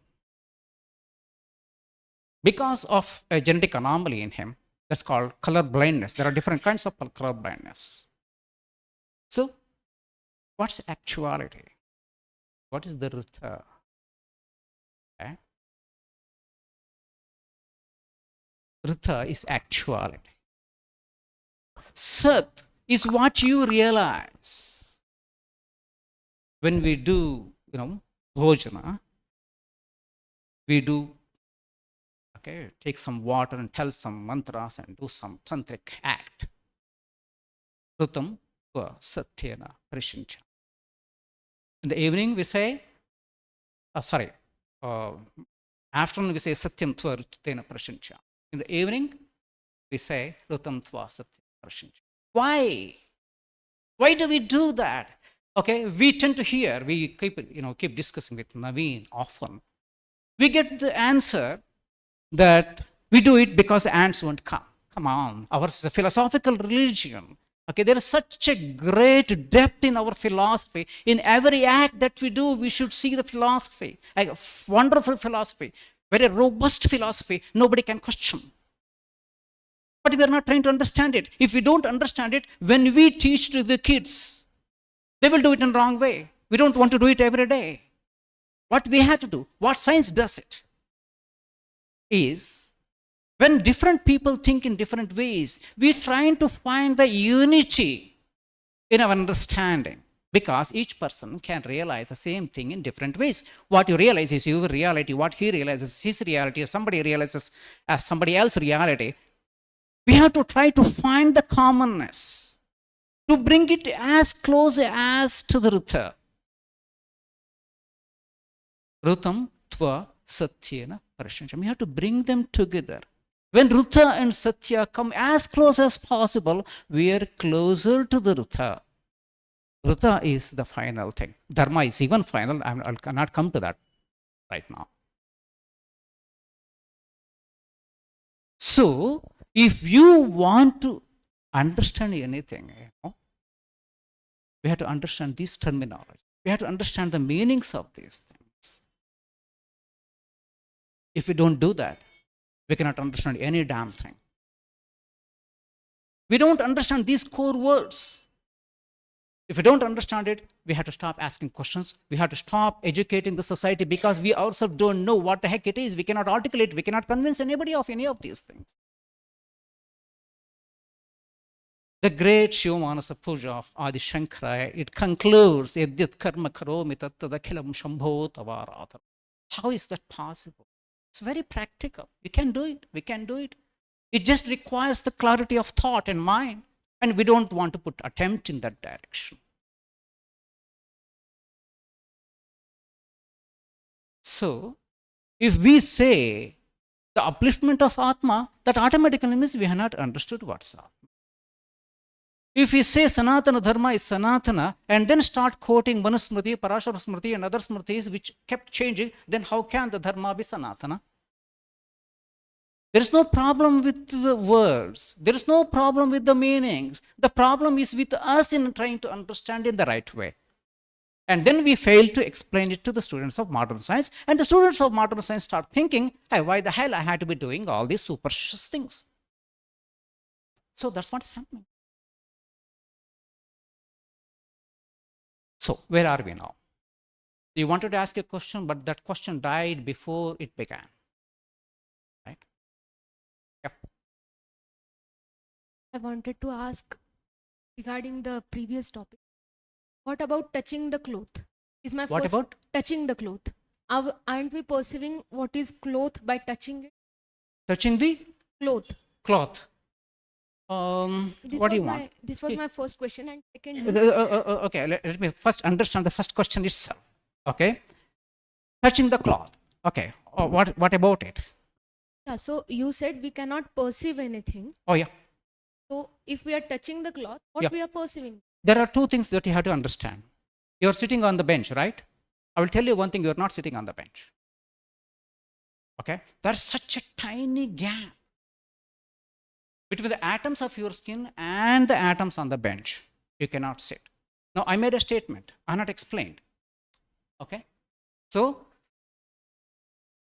Because of a genetic anomaly in him, that's called color blindness. There are different kinds of color blindness. So, what's actuality? What is the Rita? Okay. Rita is actuality. Sat is what you realize when we do, bhojana. We do, take some water and tell some mantras and do some tantric act. Rutam tva satyena parishincha. In the evening we say, afternoon we say satyam tva rutena parishincha. In the evening we say rutam tva satyena parishincha. Why? Why do we do that? Okay, we tend to hear, we keep discussing with Naveen often. We get the answer that we do it because the ants won't come. Come on, ours is a philosophical religion. Okay, there is such a great depth in our philosophy. In every act that we do, we should see the philosophy. A wonderful philosophy, very robust philosophy, nobody can question. But we are not trying to understand it. If we don't understand it, when we teach to the kids, they will do it in the wrong way. We don't want to do it every day. What we have to do, what science does it, is when different people think in different ways, we're trying to find the unity in our understanding, because each person can realize the same thing in different ways. What you realize is your reality, what he realizes is his reality, or somebody realizes as somebody else's reality. We have to try to find the commonness, to bring it as close as to the Rita. Rutam tva satyena parishincha. We have to bring them together. When Rita and Satya come as close as possible, we are closer to the Rita. Rita is the final thing. Dharma is even final. I cannot come to that right now. So, if you want to understand anything, we have to understand this terminology. We have to understand the meanings of these things. If we don't do that, we cannot understand any damn thing. We don't understand these core words. If we don't understand it, we have to stop asking questions. We have to stop educating the society, because we ourselves don't know what the heck it is. We cannot articulate, we cannot convince anybody of any of these things. The great Shivamanasa Puja of Adi Shankara, it concludes, Yadyat karma karomi tattadakhilam shambho tavarata. How is that possible? It's very practical. We can do it. We can do it. It just requires the clarity of thought and mind. And we don't want to put attempt in that direction. So, if we say the upliftment of Atma, that automatically means we have not understood what's Atma. If we say Sanatana Dharma is Sanatana, and then start quoting Manusmriti, Parashara Smriti, and other Smritis which kept changing, then how can the Dharma be Sanatana? There is no problem with the words. There is no problem with the meanings. The problem is with us in trying to understand in the right way. And then we fail to explain it to the students of modern science. And the students of modern science start thinking, hey, why the hell I had to be doing all these superstitious things? So that's what's happening. So where are we now? You wanted to ask a question, but that question died before it began. Right? Yep. I wanted to ask regarding the previous topic. What about touching the cloth? Is my What first about? touching the cloth? Aren't we perceiving what is cloth by touching it? Touching the Cloth. cloth. This What do was you my want? this was my first question, and second, Okay, let me first understand the first question itself. Okay, touching the cloth. Okay, what about it? yeah. So you said we cannot perceive anything. Oh yeah, So if we are touching the cloth, what Yeah. we are perceiving? there are two things that you have to understand. You are sitting on the bench, right? I will tell you one thing: you are not sitting on the bench. Okay, there's such a tiny gap between the atoms of your skin and the atoms on the bench. You cannot sit. Now, I made a statement. I have not explained. Okay, so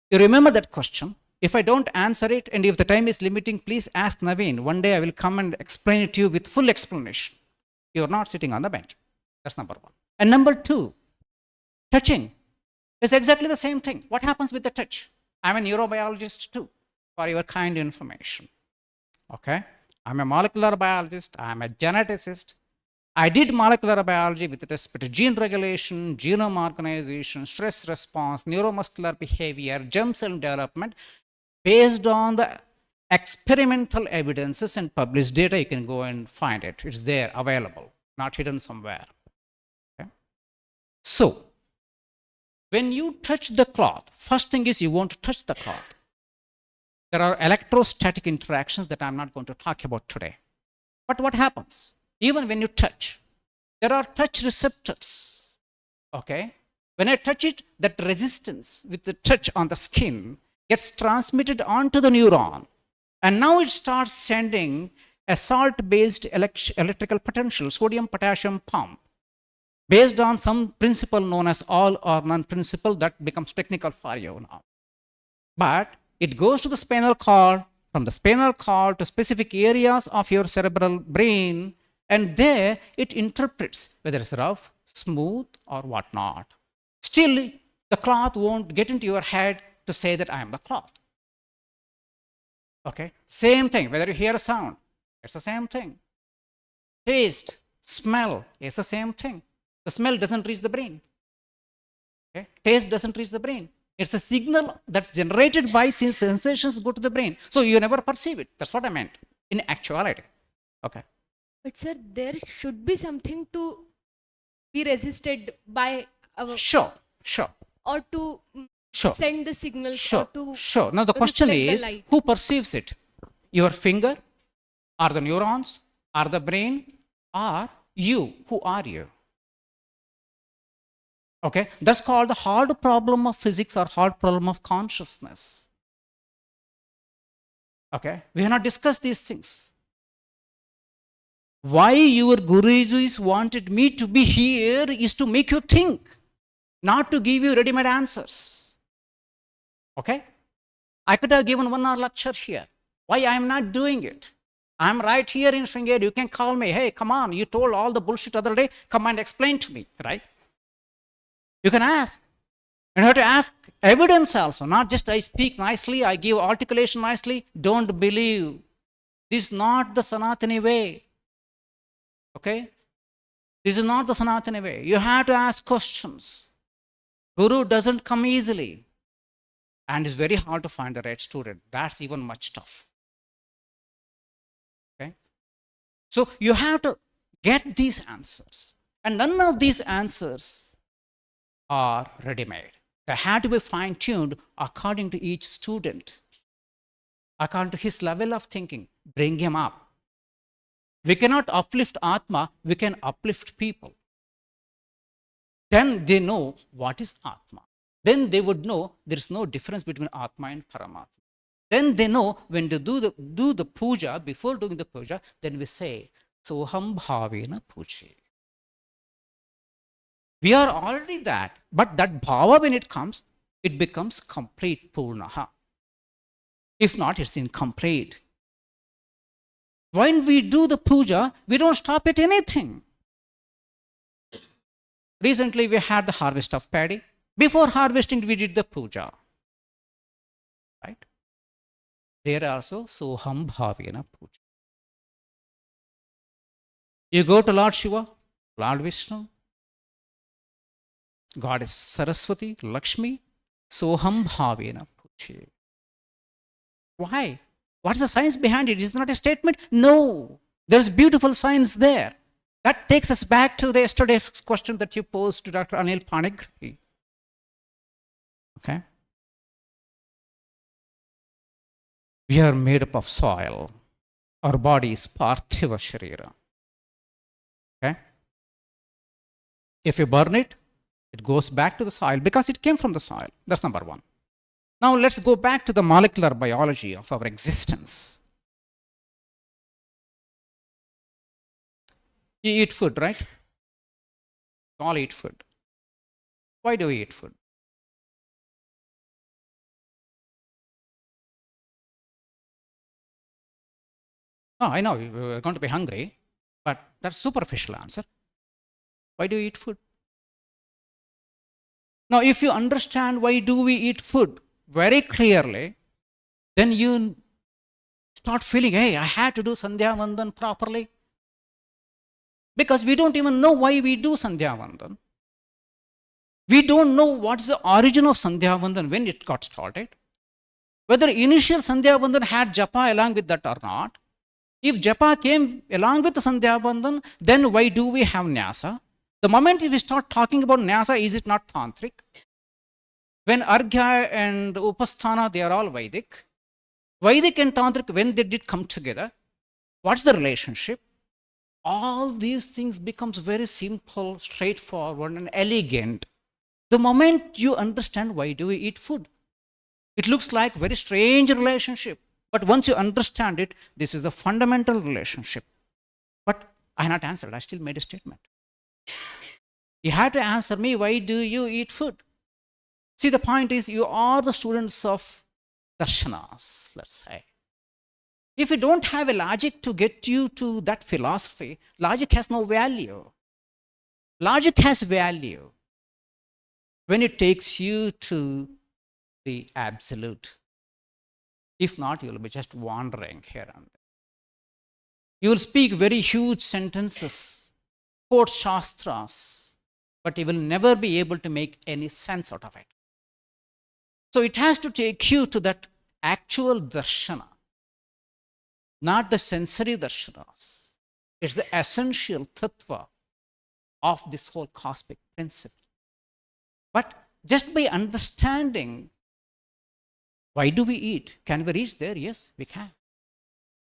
you remember that question. If I don't answer it, and if the time is limiting, please ask Naveen. One day I will come and explain it to you with full explanation. You are not sitting on the bench. That's number one. And number two, touching is exactly the same thing. What happens with the touch? I'm a neurobiologist too, for your kind information. Okay? I'm a molecular biologist. I'm a geneticist. I did molecular biology with respect to gene regulation, genome organization, stress response, neuromuscular behavior, germ cell development. Based on the experimental evidences and published data, you can go and find it. It's there, available, not hidden somewhere. Okay? So, when you touch the cloth, first thing is you want to touch the cloth. There are electrostatic interactions that I'm not going to talk about today. But what happens? Even when you touch, there are touch receptors. Okay? When I touch it, that resistance with the touch on the skin gets transmitted onto the neuron. And now it starts sending a salt-based electrical potential, sodium potassium pump, based on some principle known as all or none principle that becomes technical for you now. But it goes to the spinal cord, from the spinal cord to specific areas of your cerebral brain, and there it interprets whether it's rough, smooth, or whatnot. Still, the cloth won't get into your head to say that I am the cloth. Okay? Same thing, whether you hear a sound, it's the same thing. Taste, smell, it's the same thing. The smell doesn't reach the brain. Okay? Taste doesn't reach the brain. It's a signal that's generated by sensations go to the brain. So you never perceive it. That's what I meant in actuality. Okay. But sir, there should be something to be resisted by our, Sure. or to send the signals, or to Sure. Now the question reflect the is, light. who perceives it? Your finger, or the neurons, or the brain, or you? Who are you? Okay, that's called the hard problem of physics or hard problem of consciousness. Okay, we have not discussed these things. Why your Gurujis wanted me to be here is to make you think, not to give you ready-made answers. Okay, I could have given 1 hour lecture here. Why I am not doing it? I'm right here in Sringeri. You can call me. Hey, come on, you told all the bullshit other day. Come and explain to me, right? You can ask. And you have to ask evidence also, not just I speak nicely, I give articulation nicely. Don't believe. This is not the Sanatani way. Okay? This is not the Sanatani way. You have to ask questions. Guru doesn't come easily. And it's very hard to find the right student. That's even much tough. Okay? So you have to get these answers. And none of these answers are ready-made. They have to be fine-tuned according to each student, according to his level of thinking. Bring him up. We cannot uplift Atma, we can uplift people. Then they know what is Atma. Then they would know there is no difference between Atma and Paramatma. Then they know when to do the puja, before doing the puja, then we say, Soham Bhavena Puji. We are already that, but that bhava, when it comes, it becomes complete purnaha. If not, it's incomplete. When we do the puja, we don't stop at anything. Recently, we had the harvest of paddy. Before harvesting, we did the puja. Right? There also, Soham Bhavena Puja. You go to Lord Shiva, Lord Vishnu, Goddess Saraswati, Lakshmi, Soham Bhavena Puja. Why? What's the science behind it? It's not a statement. No, there's beautiful science there. That takes us back to the yesterday's question that you posed to Dr. Anil Panigrahi. Okay? We are made up of soil. Our body is parthiva sharira. Okay? If you burn it, it goes back to the soil because it came from the soil. That's number one. Now let's go back to the molecular biology of our existence. You eat food, right? We all eat food. Why do we eat food? Oh, I know we're going to be hungry, but that's superficial answer. Why do you eat food? Now, if you understand why do we eat food very clearly, then you start feeling, hey, I had to do Sandhya Vandan properly. Because we don't even know why we do Sandhya Vandan. We don't know what's the origin of Sandhya Vandan, when it got started. Whether initial Sandhya Vandan had japa along with that or not. If japa came along with the Sandhya Vandan, then why do we have Nyasa? The moment we start talking about Nyasa, is it not Tantric? When Arghya and Upasthana, they are all Vedic. Vedic and Tantric, when they did come together, what's the relationship? All these things becomes very simple, straightforward, and elegant. The moment you understand why do we eat food, it looks like very strange relationship. But once you understand it, this is the fundamental relationship. But I have not answered. I still made a statement. You have to answer me, why do you eat food? See, the point is, you are the students of darshanas, let's say. If you don't have a logic to get you to that philosophy, logic has no value. Logic has value when it takes you to the absolute. If not, you will be just wandering here and there. You will speak very huge sentences, quote shastras, but you will never be able to make any sense out of it. So it has to take you to that actual darshana, not the sensory darshanas. It's the essential tattva of this whole cosmic principle. But just by understanding why do we eat, can we reach there? Yes, we can.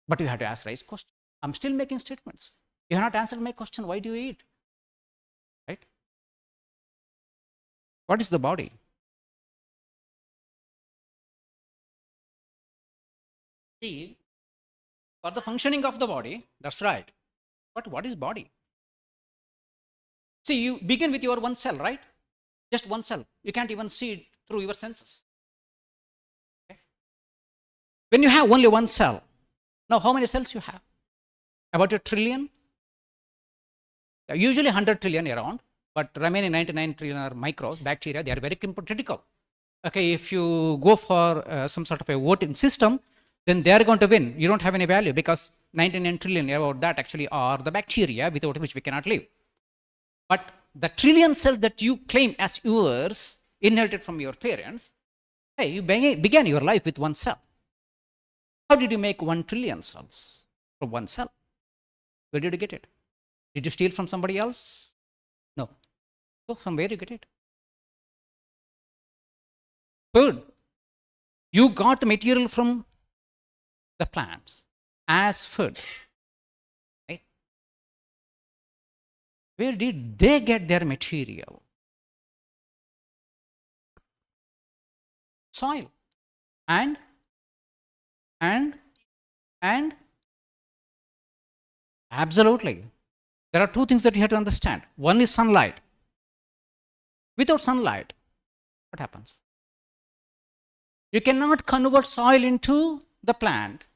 But you have to ask right question. I'm still making statements. You have not answered my question, why do you eat? Right? What is the body? See, for the functioning of the body, that's right. But what is body? See, you begin with your one cell, right? Just one cell. You can't even see it through your senses. Okay? When you have only one cell, now how many cells you have? About a trillion? Usually 100 trillion around, but remaining 99 trillion are microbes, bacteria, they are very critical. Okay, if you go for some sort of a voting system, then they are going to win. You don't have any value because 99 trillion about that actually are the bacteria without which we cannot live. But the trillion cells that you claim as yours, inherited from your parents, hey, you began your life with one cell. How did you make 1 trillion cells from one cell? Where did you get it? Did you steal from somebody else? No. So from where you get it? Food. You got the material from the plants as food. Right? Where did they get their material? Soil. And absolutely. There are two things that you have to understand. One is sunlight. Without sunlight, what happens? You cannot convert soil into the plant.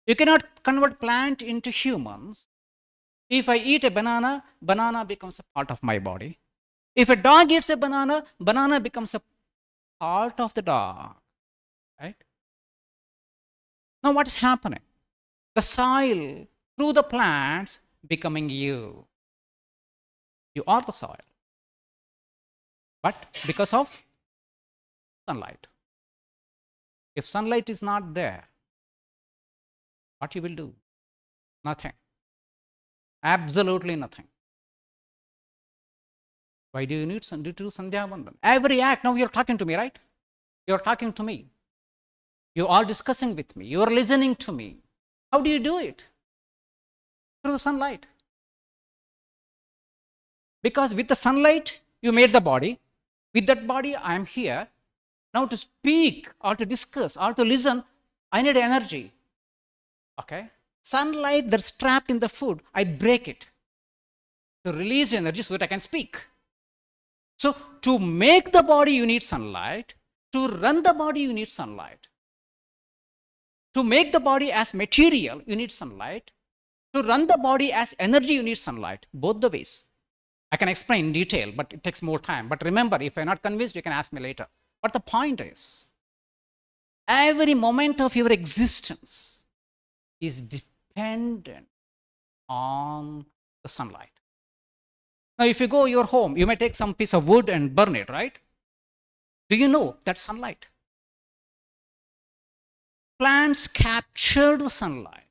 You cannot convert plant into humans. If I eat a banana, banana becomes a part of my body. If a dog eats a banana, banana becomes a part of the dog. Right? Now what is happening? The soil through the plants becoming you. You are the soil. But because of sunlight. If sunlight is not there, what you will do? Nothing. Absolutely nothing. Why do you need to do Sandhya Vandan? Every act, now you're talking to me, right? You're talking to me. You are discussing with me. You are listening to me. How do you do it? Through the sunlight. Because with the sunlight, you made the body. With that body, I am here. Now to speak or to discuss or to listen, I need energy. Okay? Sunlight that's trapped in the food, I break it to release energy so that I can speak. So to make the body, you need sunlight. To run the body, you need sunlight. To make the body as material, you need sunlight. To run the body as energy, you need sunlight. Both the ways. I can explain in detail, but it takes more time. But remember, if you're not convinced, you can ask me later. But the point is, every moment of your existence is dependent on the sunlight. Now, if you go your home, you may take some piece of wood and burn it, right? Do you know that's sunlight? Plants capture the sunlight,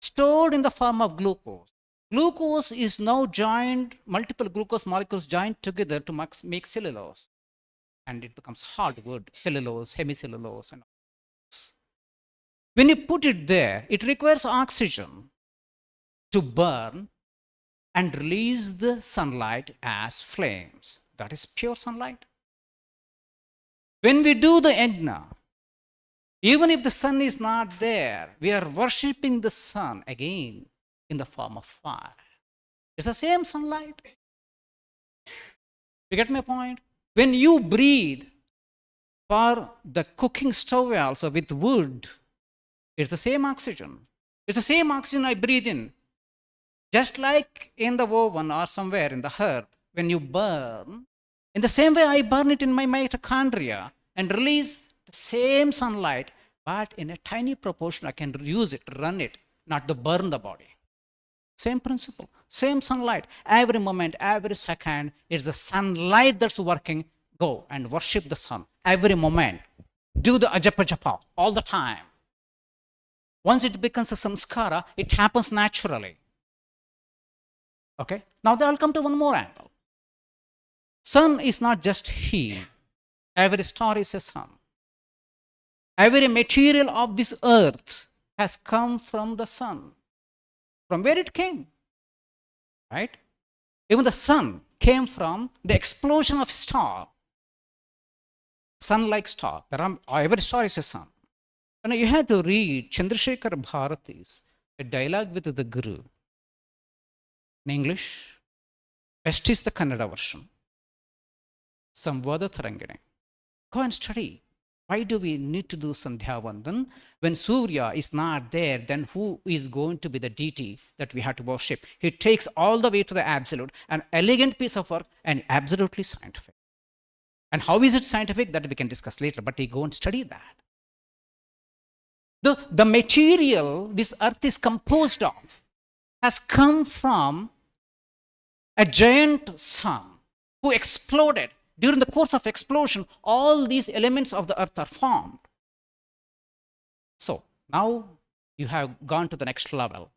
stored in the form of glucose. Glucose is now joined, multiple glucose molecules joined together to make cellulose. And it becomes hardwood, cellulose, hemicellulose, and all this. When you put it there, it requires oxygen to burn and release the sunlight as flames. That is pure sunlight. When we do the yajna, even if the sun is not there, we are worshipping the sun again in the form of fire. It's the same sunlight. You get my point? When you breathe for the cooking stove also with wood, it's the same oxygen. It's the same oxygen I breathe in. Just like in the oven or somewhere in the hearth, when you burn, in the same way I burn it in my mitochondria and release the same sunlight, but in a tiny proportion I can use it, run it, not to burn the body. Same principle, same sunlight. Every moment, every second, it's the sunlight that's working. Go and worship the sun. Every moment. Do the ajapa japa all the time. Once it becomes a samskara, it happens naturally. Okay? Now I'll come to one more angle. Sun is not just he. Every star is a sun. Every material of this earth has come from the sun. From where it came, right? Even the sun came from the explosion of a star. Sun-like star. Every star is a sun. And you have to read Chandrasekhar Bharati's a dialogue with the Guru in English. Best is the Kannada version. Samvada Tarangane. Go and study. Why do we need to do Sandhya Vandan? When Surya is not there, then who is going to be the deity that we have to worship? He takes all the way to the absolute, an elegant piece of work and absolutely scientific. And how is it scientific? That we can discuss later, but we go and study that. The material this earth is composed of has come from a giant sun who exploded. During the course of explosion, all these elements of the earth are formed. So now you have gone to the next level.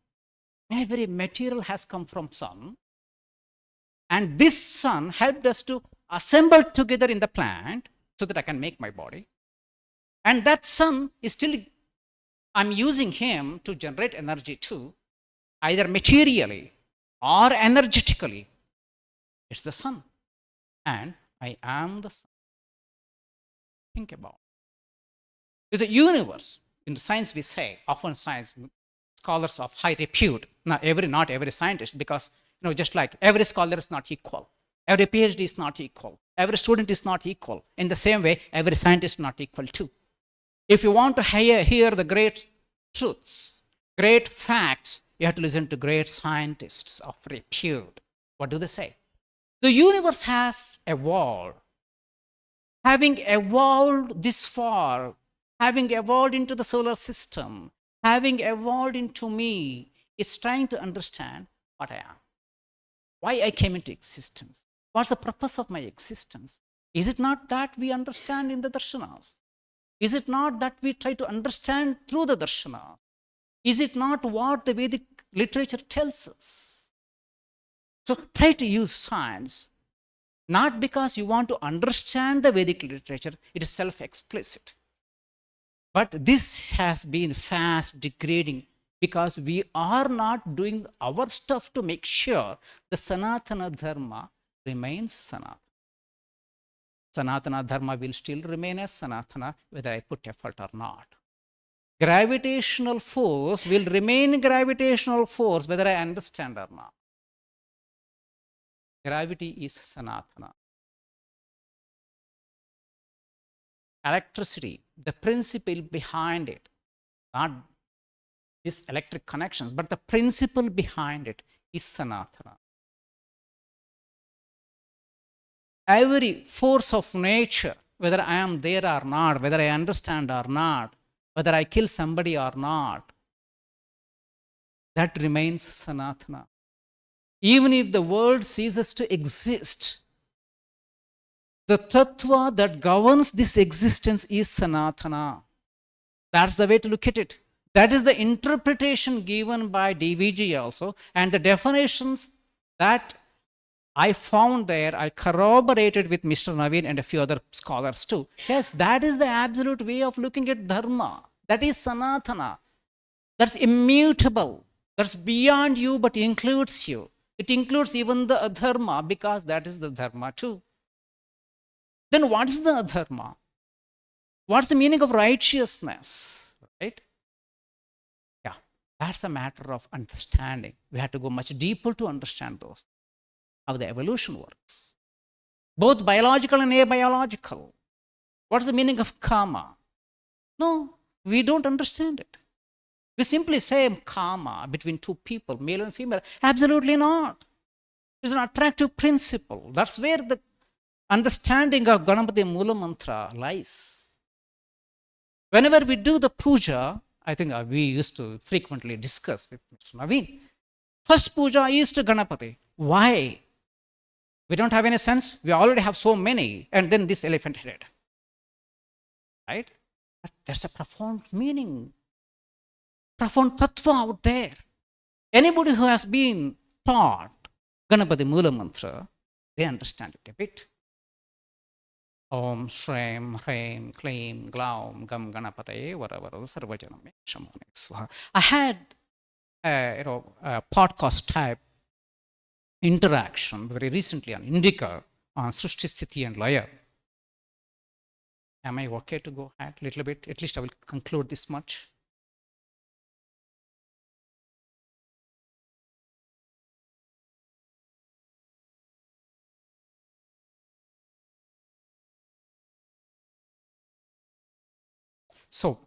Every material has come from sun, and this sun helped us to assemble together in the plant so that I can make my body. And that sun is still, I'm using him to generate energy too, either materially or energetically. It's the sun. And I am the sun. Think about it. It's a universe. In the science we say, often science scholars of high repute, not every scientist, because just like every scholar is not equal. Every PhD is not equal. Every student is not equal. In the same way, every scientist is not equal too. If you want to hear the great truths, great facts, you have to listen to great scientists of repute. What do they say? The universe has evolved. Having evolved this far, having evolved into the solar system, having evolved into me, is trying to understand what I am. Why I came into existence. What's the purpose of my existence? Is it not that we understand in the darshanas? Is it not that we try to understand through the darshana? Is it not what the Vedic literature tells us? So try to use science, not because you want to understand the Vedic literature, it is self-explicit. But this has been fast degrading because we are not doing our stuff to make sure the Sanatana Dharma remains Sanatana. Sanatana Dharma will still remain as Sanatana whether I put effort or not. Gravitational force will remain gravitational force whether I understand or not. Gravity is Sanatana. Electricity, the principle behind it, not these electric connections, but the principle behind it is Sanatana. Every force of nature, whether I am there or not, whether I understand or not, whether I kill somebody or not, that remains Sanatana. Even if the world ceases to exist, the tattva that governs this existence is Sanatana. That's the way to look at it. That is the interpretation given by DVG also, and the definitions that I found there, I corroborated with Mr. Naveen and a few other scholars too. Yes, that is the absolute way of looking at dharma. That is Sanatana. That's immutable. That's beyond you but includes you. It includes even the adharma because that is the dharma too. Then what is the adharma? What's the meaning of righteousness? Right? Yeah, that's a matter of understanding. We have to go much deeper to understand those. How the evolution works. Both biological and abiological. What's the meaning of karma? No, we don't understand it. We simply say karma between two people, male and female. Absolutely not. It's an attractive principle. That's where the understanding of Ganapati Mula Mantra lies. Whenever we do the puja, I think we used to frequently discuss with Mr. Naveen. First puja is to Ganapati. Why? We don't have any sense. We already have so many. And then this elephant head. Right? But there's a profound meaning. Profound tattva out there. Anybody who has been taught Ganapati Mula Mantra, they understand it a bit. Om Shrim Hrim Klim Glaum Gam Ganapataye Varavara Sarvajanam Shamone Swaha. I had a podcast type interaction very recently on Indica on Srishti Sthiti and Laya. Am I okay to go ahead a little bit? At least I will conclude this much. So,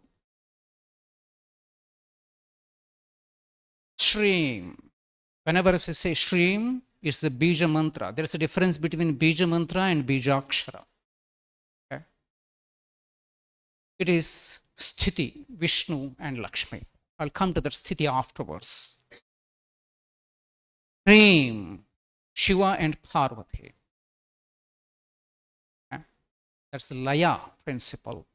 Shrim. Whenever I say Shrim, it's the Bija mantra. There is a difference between Bija mantra and Bijakshara. Okay? It is Sthiti, Vishnu, and Lakshmi. I'll come to that Sthiti afterwards. Shrim, Shiva and Parvati. Okay? That's the Laya principle.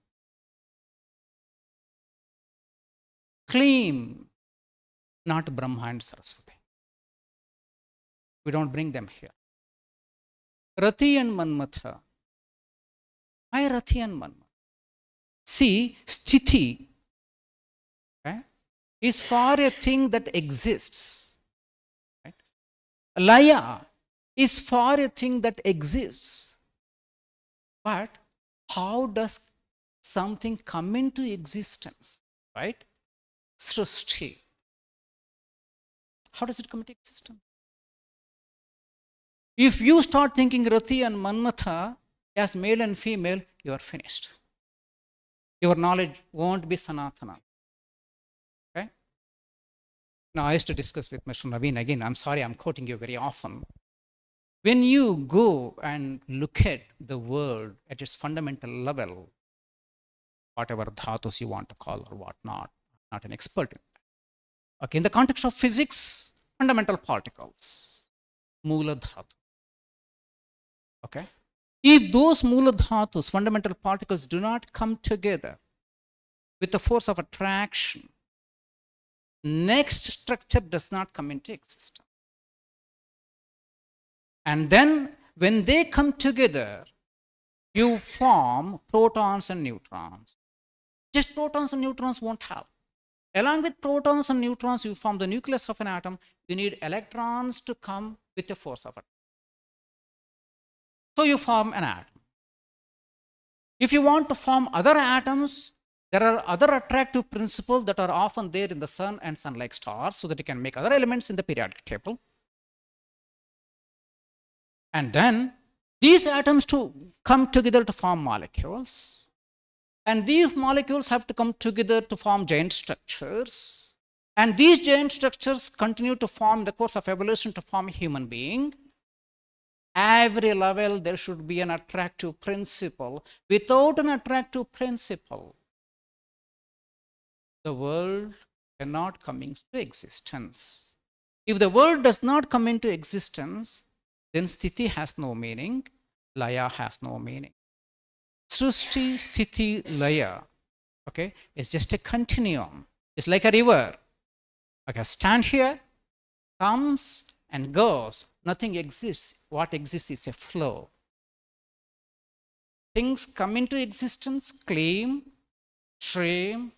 Klim, not Brahma and Saraswati. We don't bring them here. Rati and Manmatha. Why Rati and Manmatha? See, Sthiti is for a thing that exists. Right? Laya is for a thing that exists. But how does something come into existence? Right? Srishti. How does it come into existence? If you start thinking Rati and Manmatha as male and female, you are finished. Your knowledge won't be Sanatana. Okay? Now, I used to discuss with Mr. Naveen again. I'm sorry, I'm quoting you very often. When you go and look at the world at its fundamental level, whatever dhatus you want to call or whatnot, not an expert in that. Okay, in the context of physics, fundamental particles, Mula Dhatu. Okay? If those Mula Dhatus, fundamental particles, do not come together, with the force of attraction, next structure does not come into existence. And then when they come together, you form protons and neutrons. Just protons and neutrons won't help. Along with protons and neutrons, you form the nucleus of an atom. You need electrons to come with the force of attraction. So you form an atom. If you want to form other atoms, there are other attractive principles that are often there in the sun and sun-like stars so that you can make other elements in the periodic table. And then these atoms to come together to form molecules. And these molecules have to come together to form giant structures. And these giant structures continue to form in the course of evolution to form a human being. Every level there should be an attractive principle. Without an attractive principle, the world cannot come into existence. If the world does not come into existence, then Sthiti has no meaning, Laya has no meaning. Srushti, Sthiti, Laya, okay, it's just a continuum. It's like a river. Okay, stand here, comes and goes. Nothing exists. What exists is a flow. Things come into existence, claim, stream,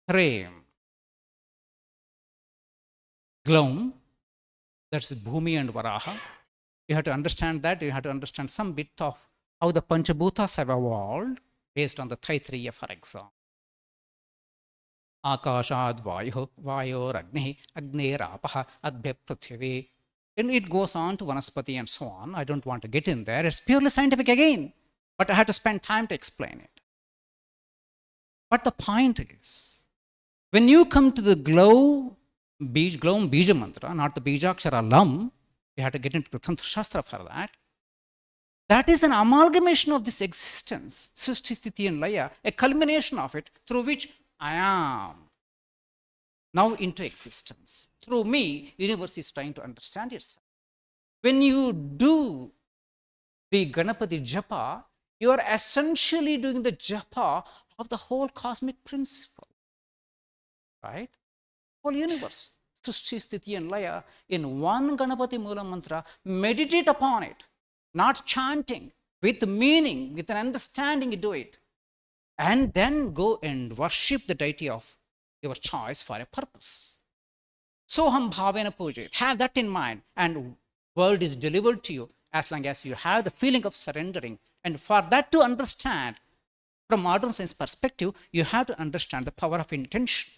frame. Gloom, that's Bhumi and Varaha. You have to understand that. You have to understand some bit of how the Panchabhutas have evolved based on the Taittiriya, for example. Akashad Vayu, Vayor Agni, Agni Rapaha, Adbhe Prithvi. And it goes on to Vanaspati and so on. I don't want to get in there. It's purely scientific again. But I had to spend time to explain it. But the point is, when you come to the Gloam Bija Mantra, not the Bijakshara Lam, you have to get into the Tantra Shastra for that. That is an amalgamation of this existence, Srishti, Sthiti and Laya, a culmination of it through which I am now into existence. Through me, universe is trying to understand itself. When you do the Ganapati Japa, you are essentially doing the Japa of the whole cosmic principle, right? Whole universe, Srishti, Sthiti and Laya, in one Ganapati Mula Mantra, meditate upon it, not chanting, with meaning, with an understanding, you do it. And then go and worship the deity of your choice for a purpose. Soham bhavena pujayet. Have that in mind, and world is delivered to you as long as you have the feeling of surrendering. And for that to understand, from modern science perspective, you have to understand the power of intention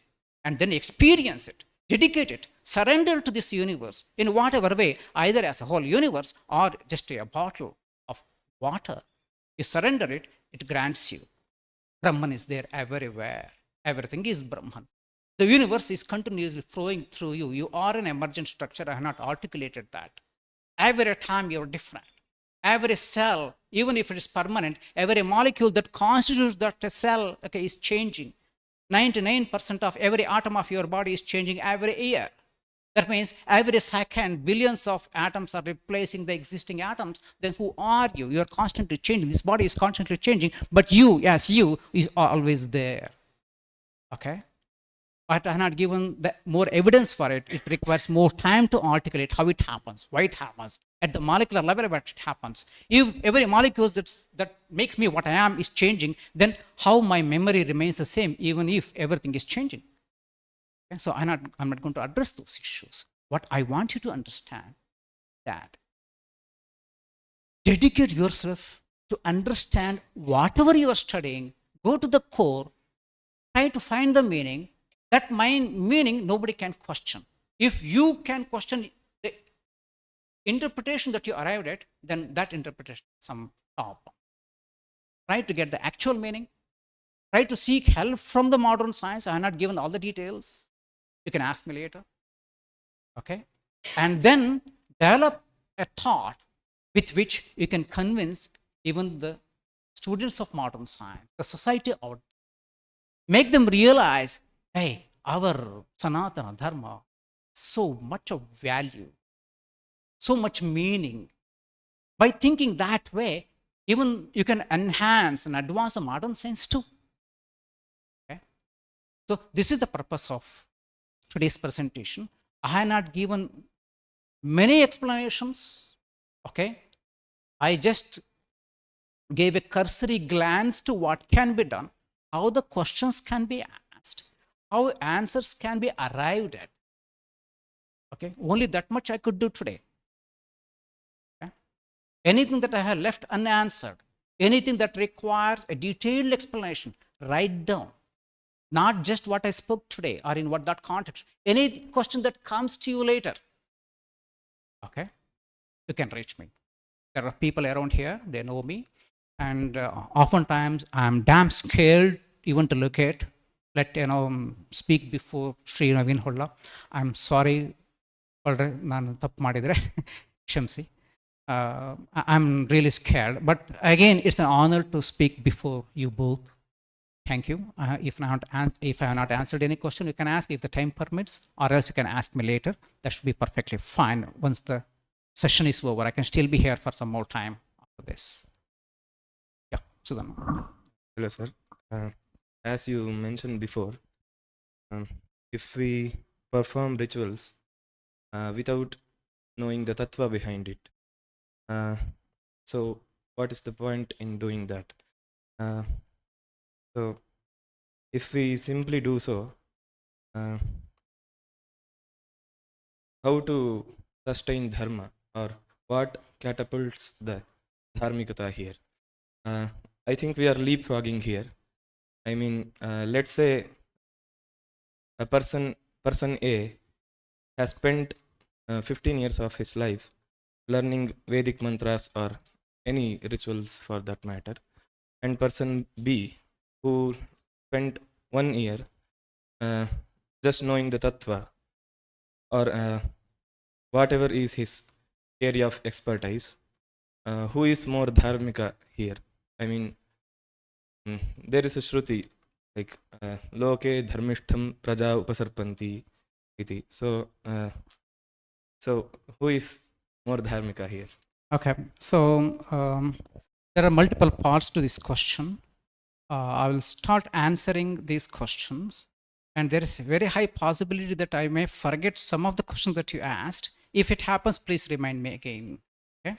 and then experience it, dedicate it, surrender to this universe in whatever way, either as a whole universe or just a bottle of water. You surrender it, it grants you. Brahman is there everywhere. Everything is Brahman. The universe is continuously flowing through you. You are an emergent structure. I have not articulated that. Every time you're different. Every cell, even if it is permanent, every molecule that constitutes that cell, okay, is changing. 99% of every atom of your body is changing every year. That means every second, billions of atoms are replacing the existing atoms. Then who are you? You are constantly changing. This body is constantly changing, but you, as you, is always there. Okay? But I have not given more evidence for it. It requires more time to articulate how it happens, why it happens, at the molecular level where it happens. If every molecule that makes me what I am is changing, then how my memory remains the same even if everything is changing? Okay? So I'm not going to address those issues. What I want you to understand that dedicate yourself to understand whatever you are studying, go to the core, try to find the meaning. That meaning nobody can question. If you can question the interpretation that you arrived at, then that interpretation is some top. Try to get the actual meaning. Try to seek help from the modern science. I have not given all the details. You can ask me later. Okay? And then develop a thought with which you can convince even the students of modern science, the society out. Make them realize, hey, our Sanatana Dharma, so much of value, so much meaning. By thinking that way, even you can enhance and advance the modern science too. Okay? So this is the purpose of today's presentation. I have not given many explanations, okay? I just gave a cursory glance to what can be done, how the questions can be asked, how answers can be arrived at. Okay, only that much I could do today. Okay? Anything that I have left unanswered, anything that requires a detailed explanation, write down. Not just what I spoke today or in what that context. Any question that comes to you later, okay, you can reach me. There are people around here, they know me. And oftentimes I'm damn scared even to look at, speak before Sri Naveen Holla. I'm sorry, ನಾನು ತಪ್ಪು ಮಾಡಿದರೆ ಕ್ಷಮಿಸಿ. I'm really scared. But again, it's an honor to speak before you both. Thank you. If I have not answered any question, you can ask if the time permits, or else you can ask me later. That should be perfectly fine. Once the session is over, I can still be here for some more time after this. Yeah, Sudan. Hello, sir. As you mentioned before, if we perform rituals without knowing the tattva behind it, so what is the point in doing that? So if we simply do so, how to sustain dharma, or what catapults the dharmikata here? I think we are leapfrogging here. I mean, let's say a person A has spent 15 years of his life learning Vedic mantras or any rituals for that matter, and person B who spent 1 year just knowing the tattva or whatever is his area of expertise. Who is more dharmika here? I mean, there is a shruti like loke dharmishtham praja upasarpanti iti. So who is more dharmika here? Okay, so there are multiple parts to this question. I will start answering these questions, and there is a very high possibility that I may forget some of the questions that you asked. If it happens, please remind me again. Okay.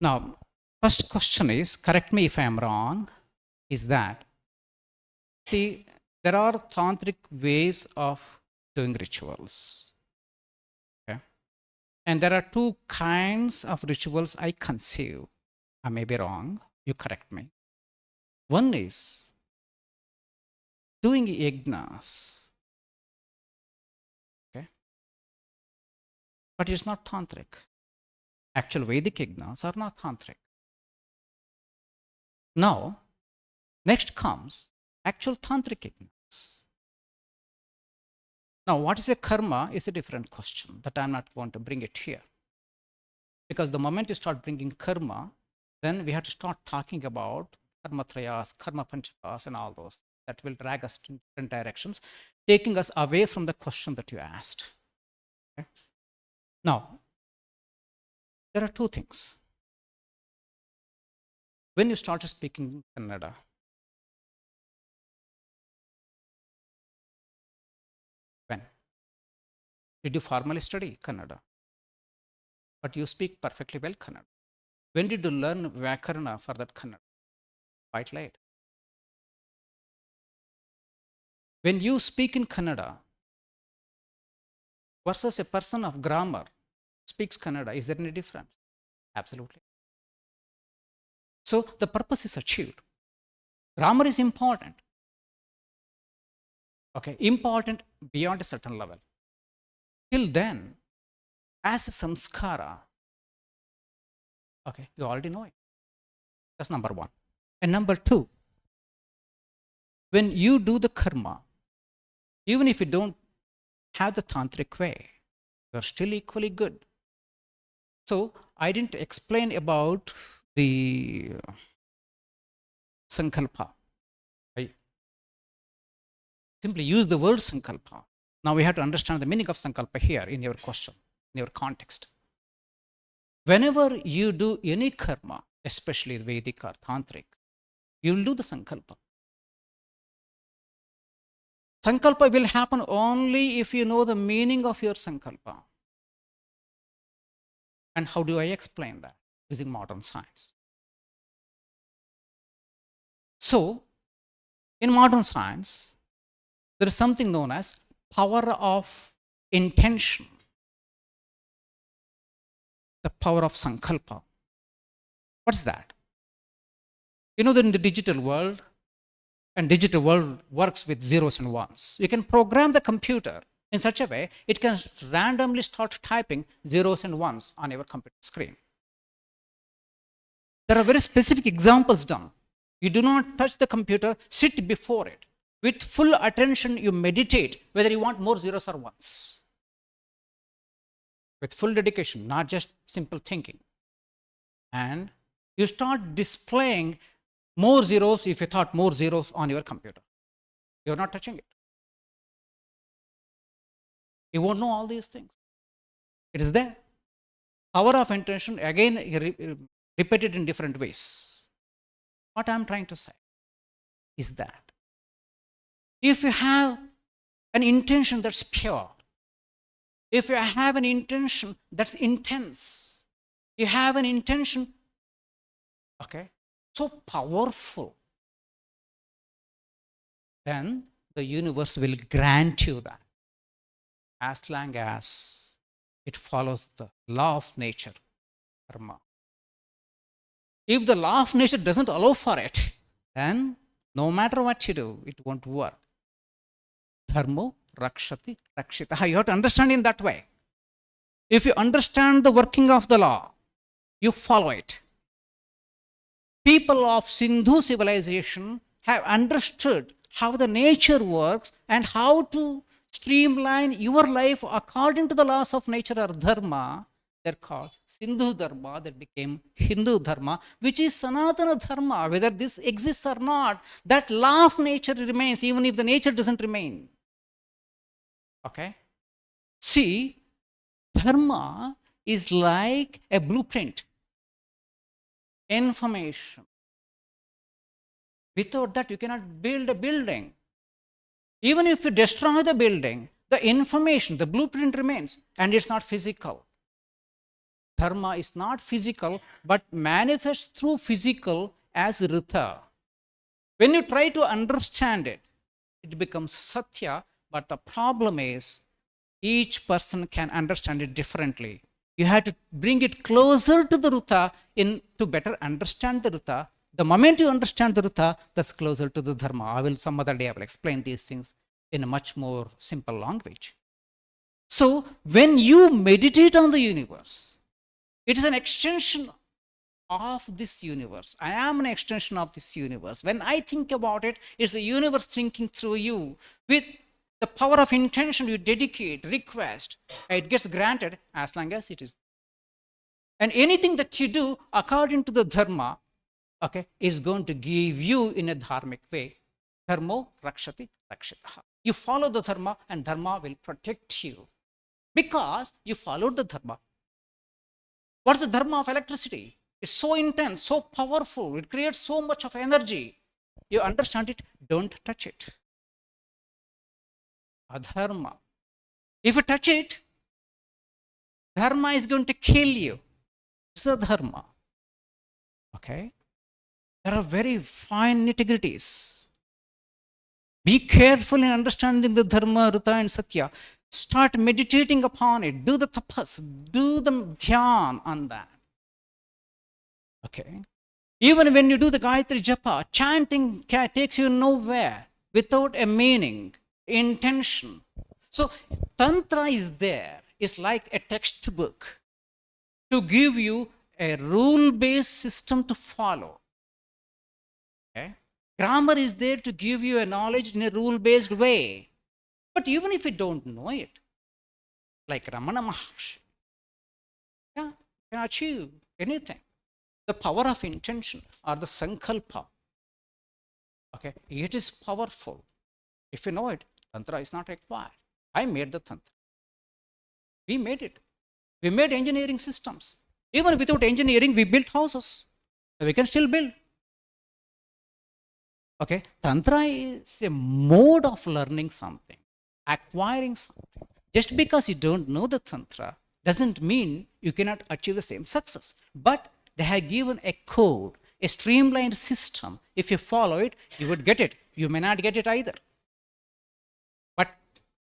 Now, first question is, correct me if I am wrong, is that, see, there are tantric ways of doing rituals. Okay. And there are two kinds of rituals I conceive. I may be wrong, you correct me. One is doing yajnas, okay, but it's not tantric. Actual Vedic yajnas are not tantric. Now, next comes actual tantric yajnas. Now, what is a karma is a different question that I'm not going to bring it here. Because the moment you start bringing karma, then we have to start talking about karma trayas, karma panchakas, and all those. That will drag us in different directions, taking us away from the question that you asked. Okay? Now, there are two things. When you started speaking Kannada, when? Did you formally study Kannada? But you speak perfectly well Kannada. When did you learn Vyakarana for that Kannada? Quite late. When you speak in Kannada versus a person of grammar speaks Kannada, is there any difference? Absolutely. So the purpose is achieved. Grammar is important. Okay, important beyond a certain level. Till then, as a samskara, okay, you already know it. That's number one. And number two, when you do the karma, even if you don't have the tantric way, you're still equally good. So I didn't explain about the sankalpa. I simply use the word sankalpa. Now we have to understand the meaning of sankalpa here in your question, in your context. Whenever you do any karma, especially Vedic or tantric, you will do the sankalpa. Sankalpa will happen only if you know the meaning of your sankalpa. And how do I explain that? Using modern science. So, in modern science, there is something known as power of intention, the power of sankalpa. What's that? You know that in the digital world, and digital world works with zeros and ones. You can program the computer in such a way it can randomly start typing zeros and ones on your computer screen. There are very specific examples done. You do not touch the computer, sit before it. With full attention, you meditate whether you want more zeros or ones. With full dedication, not just simple thinking. And you start displaying more zeros if you thought more zeros on your computer. You're not touching it. You won't know all these things. It is there. Power of intention, again, repeated in different ways. What I'm trying to say is that if you have an intention that's pure, if you have an intention that's intense, you have an intention, okay, so powerful, then the universe will grant you that, as long as it follows the law of nature, karma. If the law of nature doesn't allow for it, then no matter what you do, it won't work. Dharmo rakshati rakshita. You have to understand in that way. If you understand the working of the law, you follow it. People of Sindhu civilization have understood how the nature works and how to streamline your life according to the laws of nature or dharma. They're called Sindhu Dharma, that became Hindu Dharma, which is Sanatana Dharma. Whether this exists or not, that law of nature remains even if the nature doesn't remain. Okay? See, Dharma is like a blueprint, information. Without that, you cannot build a building. Even if you destroy the building, the information, the blueprint remains, and it's not physical. Dharma is not physical, but manifests through physical as Rita. When you try to understand it, it becomes Satya, but the problem is each person can understand it differently. You have to bring it closer to the Rita to better understand the Rita. The moment you understand the Rita, that's closer to the Dharma. Some other day I will explain these things in a much more simple language. So when you meditate on the universe, it is an extension of this universe. I am an extension of this universe. When I think about it, it's the universe thinking through you. With the power of intention, you dedicate, request, it gets granted as long as it is. And anything that you do according to the dharma, okay, is going to give you in a dharmic way. Dharmo rakshati rakshitaha. You follow the dharma and dharma will protect you because you followed the dharma. What's the dharma of electricity? It's so intense, so powerful. It creates so much of energy. You understand it, don't touch it. Adharma. If you touch it, dharma is going to kill you. It's the dharma. Okay? There are very fine nitty-gritties. Be careful in understanding the dharma, rita, and satya. Start meditating upon it. Do the tapas. Do the dhyan on that. Okay? Even when you do the Gayatri Japa, chanting takes you nowhere without a meaning, intention. So, Tantra is there. It's like a textbook to give you a rule-based system to follow. Okay? Grammar is there to give you a knowledge in a rule-based way. But even if you don't know it, like Ramana Maharshi, yeah, you can achieve anything. The power of intention or the sankalpa, okay, it is powerful. If you know it, Tantra is not required. I made the Tantra. We made it. We made engineering systems. Even without engineering, we built houses. We can still build. Okay, Tantra is a mode of learning something, acquiring something. Just because you don't know the Tantra doesn't mean you cannot achieve the same success. But they have given a code, a streamlined system. If you follow it, you would get it. You may not get it either. But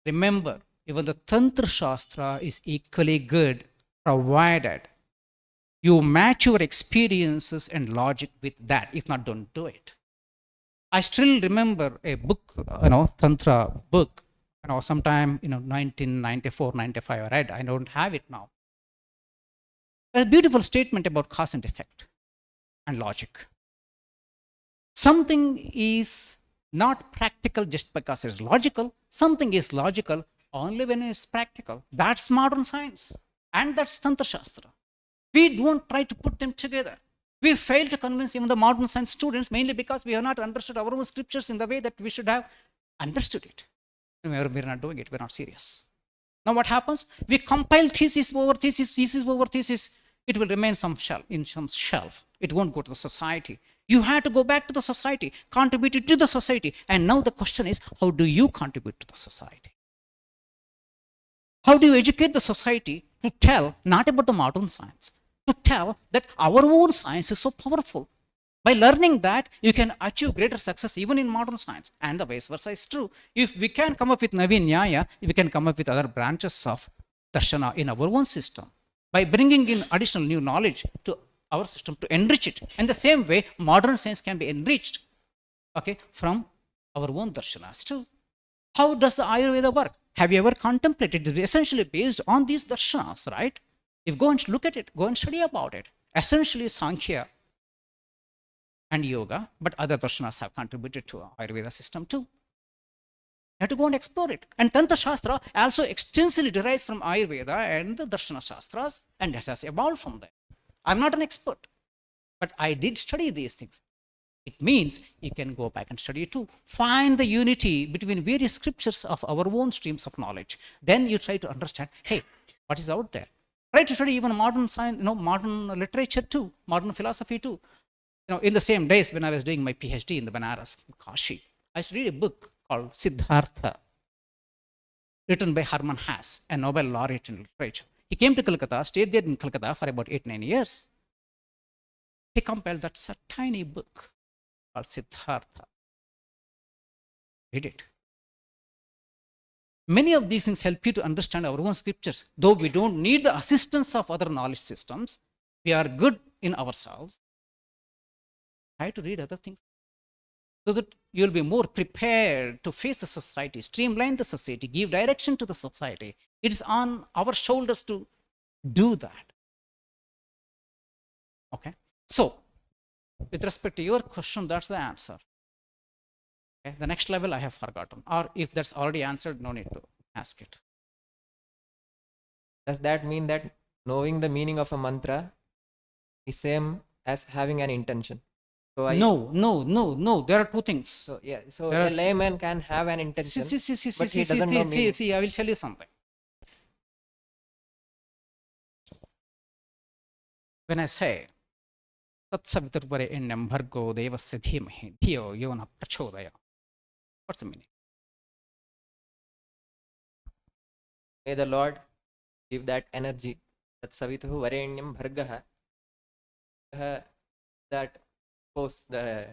remember, even the Tantra Shastra is equally good, provided you match your experiences and logic with that. If not, don't do it. I still remember a book, Tantra book, sometime, 1994, 95 I read. I don't have it now. A beautiful statement about cause and effect and logic. Something is not practical just because it's logical. Something is logical only when it's practical. That's modern science. And that's Tantra Shastra. We don't try to put them together. We fail to convince even the modern science students mainly because we have not understood our own scriptures in the way that we should have understood it. We're not doing it. We're not serious. Now what happens? We compile thesis over thesis, thesis over thesis. It will remain in some shelf. It won't go to the society. You have to go back to the society, contribute it to the society. And now the question is, how do you contribute to the society? How do you educate the society to tell not about the modern science, to tell that our own science is so powerful? By learning that, you can achieve greater success even in modern science. And the vice versa is true. If we can come up with Navi Nyaya, if we can come up with other branches of Darshana in our own system, by bringing in additional new knowledge to our system to enrich it. In the same way, modern science can be enriched, from our own darshanas too. How does the Ayurveda work? Have you ever contemplated? It is essentially based on these darshanas, right? If go and look at it, go and study about it. Essentially, Sankhya and yoga, but other darshanas have contributed to Ayurveda system too. You have to go and explore it. And Tantra Shastra also extensively derives from Ayurveda and the Darshana Shastras, and it has evolved from there. I'm not an expert, but I did study these things. It means you can go back and study too. Find the unity between various scriptures of our own streams of knowledge. Then you try to understand, hey, what is out there? Try to study even modern science, modern literature too, modern philosophy too. In the same days when I was doing my PhD in the Banaras, Kashi, I used to read a book called Siddhartha, written by Hermann Hesse, a Nobel laureate in literature. He came to Calcutta, stayed there in Calcutta for about 8-9 years. He compiled that tiny book called Siddhartha. Read it. Many of these things help you to understand our own scriptures. Though we don't need the assistance of other knowledge systems, we are good in ourselves. Try to read other things so that you'll be more prepared to face the society, streamline the society, give direction to the society. It is on our shoulders to do that. Okay. So, with respect to your question, that's the answer. Okay. The next level I have forgotten. Or if that's already answered, no need to ask it. Does that mean that knowing the meaning of a mantra is same as having an intention? So No. There are two things. So yeah, so a layman can have an intention, but he doesn't know meaning. See, I will tell you something. When I say Tatsaviturvarenyam bhargo devasya dhimahi dhiyo yona prachodaya, what's the meaning? May the Lord give that energy. Tatsavituhu varenyam bhargah. That force,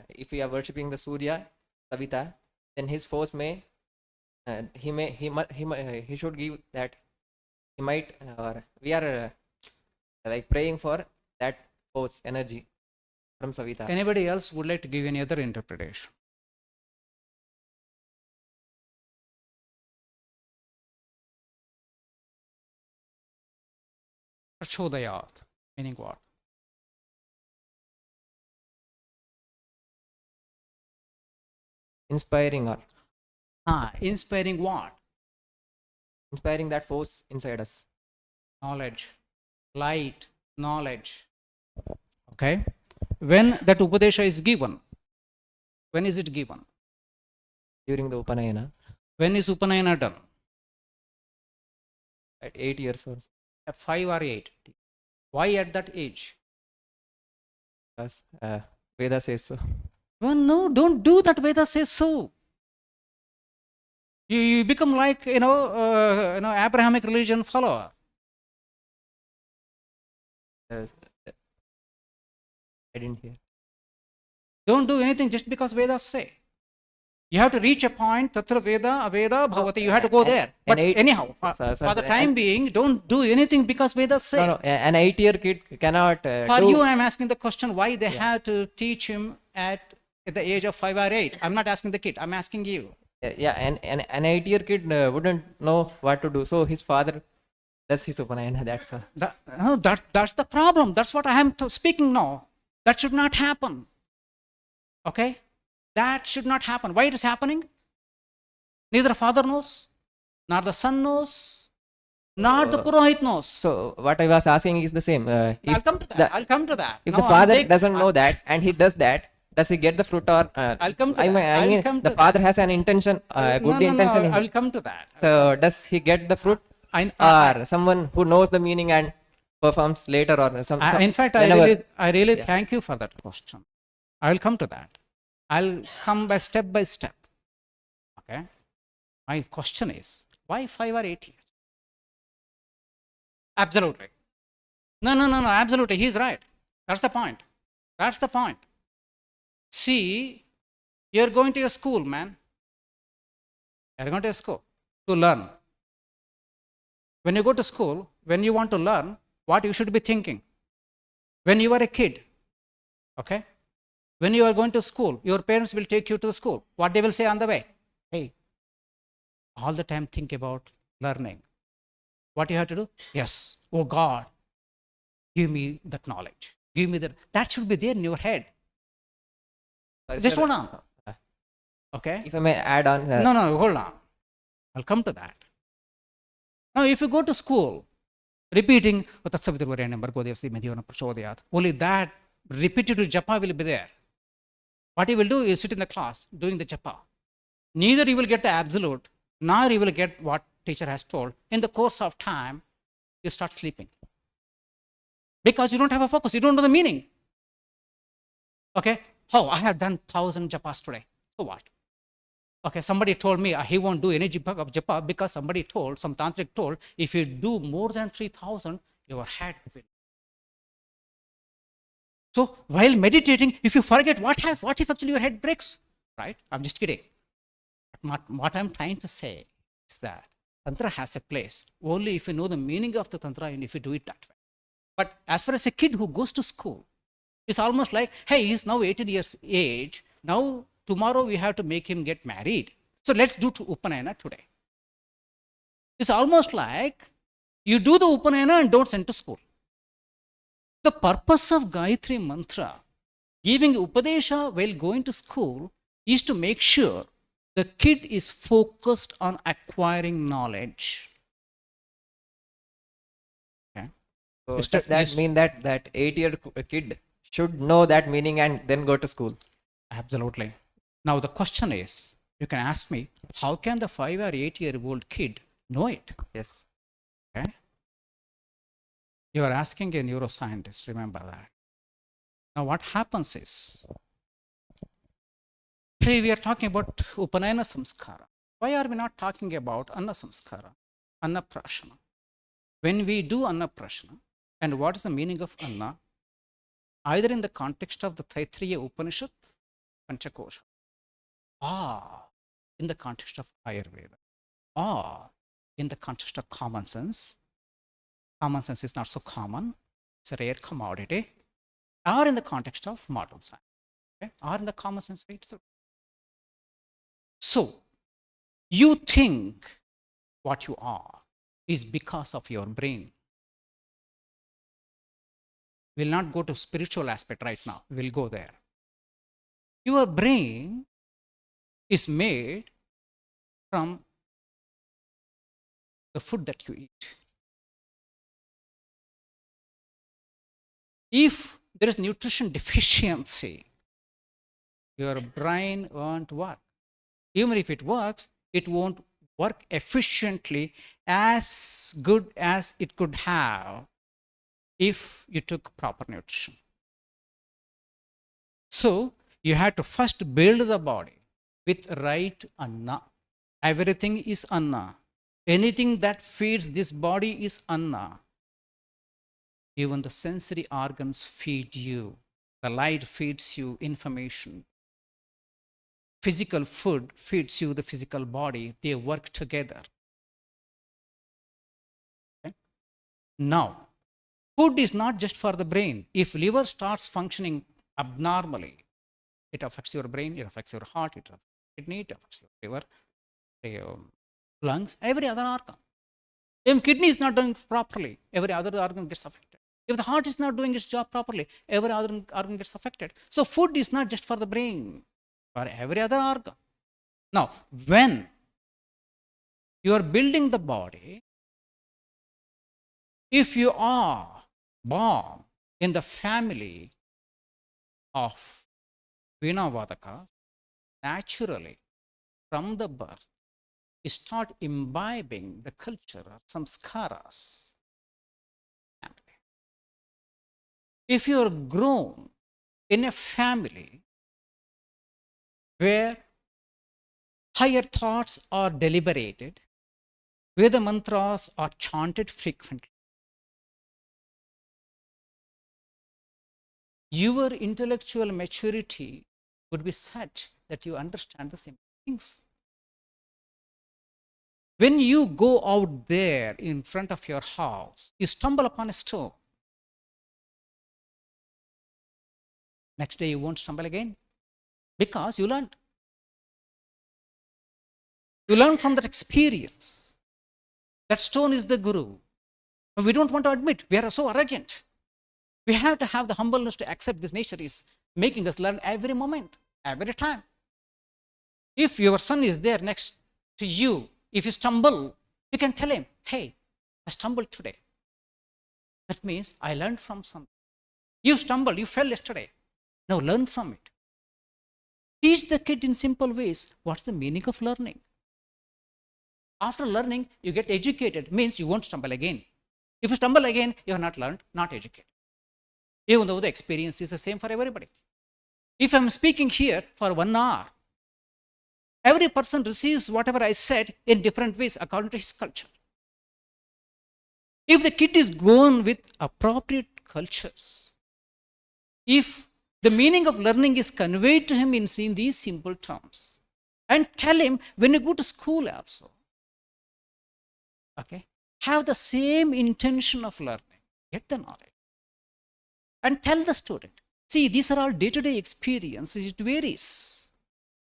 if we are worshipping the Surya, Savita, then his force may, he should give that. He might, or we are like praying for that force, energy from Savita. Anybody else would like to give any other interpretation? Prachodayat, meaning what? Inspiring or Inspiring what? inspiring that force inside us. Knowledge, light, knowledge. Okay. When that Upadesha is given, when is it given? During the Upanayana, When is Upanayana done? at 8 years or so. At 5 or 8. Why at that age? Because Veda says so. Well, no, don't do that. Veda says so. You become like, Abrahamic religion follower. Uh, I didn't hear. Don't do anything just because Vedas say. You have to reach a point, tatra Veda, Aveda, Bhavati. You have to go there. But anyhow, for the time being, don't do anything because Vedas say. No, an 8-year kid cannot For do. you, I'm asking the question why they have to teach him at the age of 5 or 8. I'm not asking the kid, I'm asking you. Yeah, an 8-year kid wouldn't know what to do. So his father does his Upanayana. That's all. That's the problem. That's what I am speaking now. That should not happen. Okay? That should not happen. Why it is happening? Neither the father knows, nor the son knows, nor the Purohit knows. So what I was asking is the same. I'll come to that. I'll come to that. If No, the I'll father take- doesn't know that and he does that, does he get the fruit or? I'll come to I that. mean, I'll come the to father has an intention, good intention. I will come to that. So does he get the fruit, or someone who knows the meaning and performs later, or some? In fact, whenever- I really Yeah. thank you for that question. I will come to that. I'll come by step. Okay. My question is, why 5 or 8 years? Absolutely. No, absolutely. He's right. That's the point. That's the point. See, you're going to a school, man. You're going to a school to learn. When you go to school, when you want to learn, what you should be thinking? When you are a kid, okay? When you are going to school, your parents will take you to school. What they will say on the way? Hey, all the time think about learning. What you have to do? Yes. Oh God, give me that knowledge. Give me that. That should be there in your head. Sorry, Just sir. hold on. Okay? If I may add on. No, hold on. I'll come to that. Now, if you go to school, repeating, only that repetitive japa will be there. What you will do is sit in the class doing the japa. Neither you will get the absolute, nor you will get what teacher has told. In the course of time, you start sleeping. Because you don't have a focus, you don't know the meaning. Okay? Oh, I have done 1,000 japas today. So what? Okay, somebody told me he won't do any japa because somebody told, some tantric told, if you do more than 3,000, your head will. So while meditating, if you forget, what if actually your head breaks? Right? I'm just kidding. What I'm trying to say is that Tantra has a place only if you know the meaning of the Tantra and if you do it that way. But as far as a kid who goes to school, it's almost like, hey, he's now 18 years age. Now, tomorrow we have to make him get married. So let's do Upanayana today. It's almost like you do the Upanayana and don't send to school. The purpose of Gayatri Mantra, giving Upadesha while going to school, is to make sure the kid is focused on acquiring knowledge. Okay. So Mr. does that Yes. mean that 8-year kid should know that meaning and then go to school? Absolutely. Now the question is, you can ask me, how can the 5 or 8-year-old kid know it? Yes. Okay. You are asking a neuroscientist, remember that. Now what happens is, hey, we are talking about Upanayana Samskara. Why are we not talking about Anna Samskara, Anna Prashana? When we do Anna Prashana, and what is the meaning of Anna? Either in the context of the Taittiriya Upanishad, Panchakosha, or in the context of Ayurveda, or in the context of common sense. Common sense is not so common, it's a rare commodity, or in the context of modern science, okay? Or in the common sense way itself. So, you think what you are is because of your brain. We'll not go to spiritual aspect right now, we'll go there. Your brain is made from the food that you eat. If there is nutrition deficiency, your brain won't work. Even if it works, it won't work efficiently as good as it could have if you took proper nutrition. So, You have to first build the body with right anna. Everything is anna. Anything that feeds this body is anna. Even the sensory organs feed you. The light feeds you information. Physical food feeds you the physical body. They work together. Okay? Now, food is not just for the brain. If liver starts functioning abnormally, it affects your brain, it affects your heart, it affects your kidney, it affects your liver, your lungs, every other organ. If kidney is not doing properly, every other organ gets affected. If the heart is not doing its job properly, every other organ gets affected. So food is not just for the brain, for every other organ. Now, when you are building the body, if you are born in the family of Vinavadakas, naturally, from the birth, you start imbibing the culture of samskaras. If you are grown in a family where higher thoughts are deliberated, where the mantras are chanted frequently, your intellectual maturity would be such that you understand the same things. When you go out there in front of your house, you stumble upon a stone. Next day you won't stumble again because you learned. You learn from that experience. That stone is the guru. But we don't want to admit, we are so arrogant. We have to have the humbleness to accept this nature is making us learn every moment, every time. If your son is there next to you, if you stumble, you can tell him, hey, I stumbled today. That means I learned from something. You stumbled, you fell yesterday. Now learn from it. Teach the kid in simple ways. What's the meaning of learning? After learning, you get educated, means you won't stumble again. If you stumble again, you have not learned, not educated. Even though the experience is the same for everybody. If I'm speaking here for 1 hour, every person receives whatever I said in different ways according to his culture. If the kid is grown with appropriate cultures, if the meaning of learning is conveyed to him in these simple terms, and tell him when you go to school also, okay, have the same intention of learning, get the knowledge, and tell the student, see, these are all day-to-day experiences, it varies.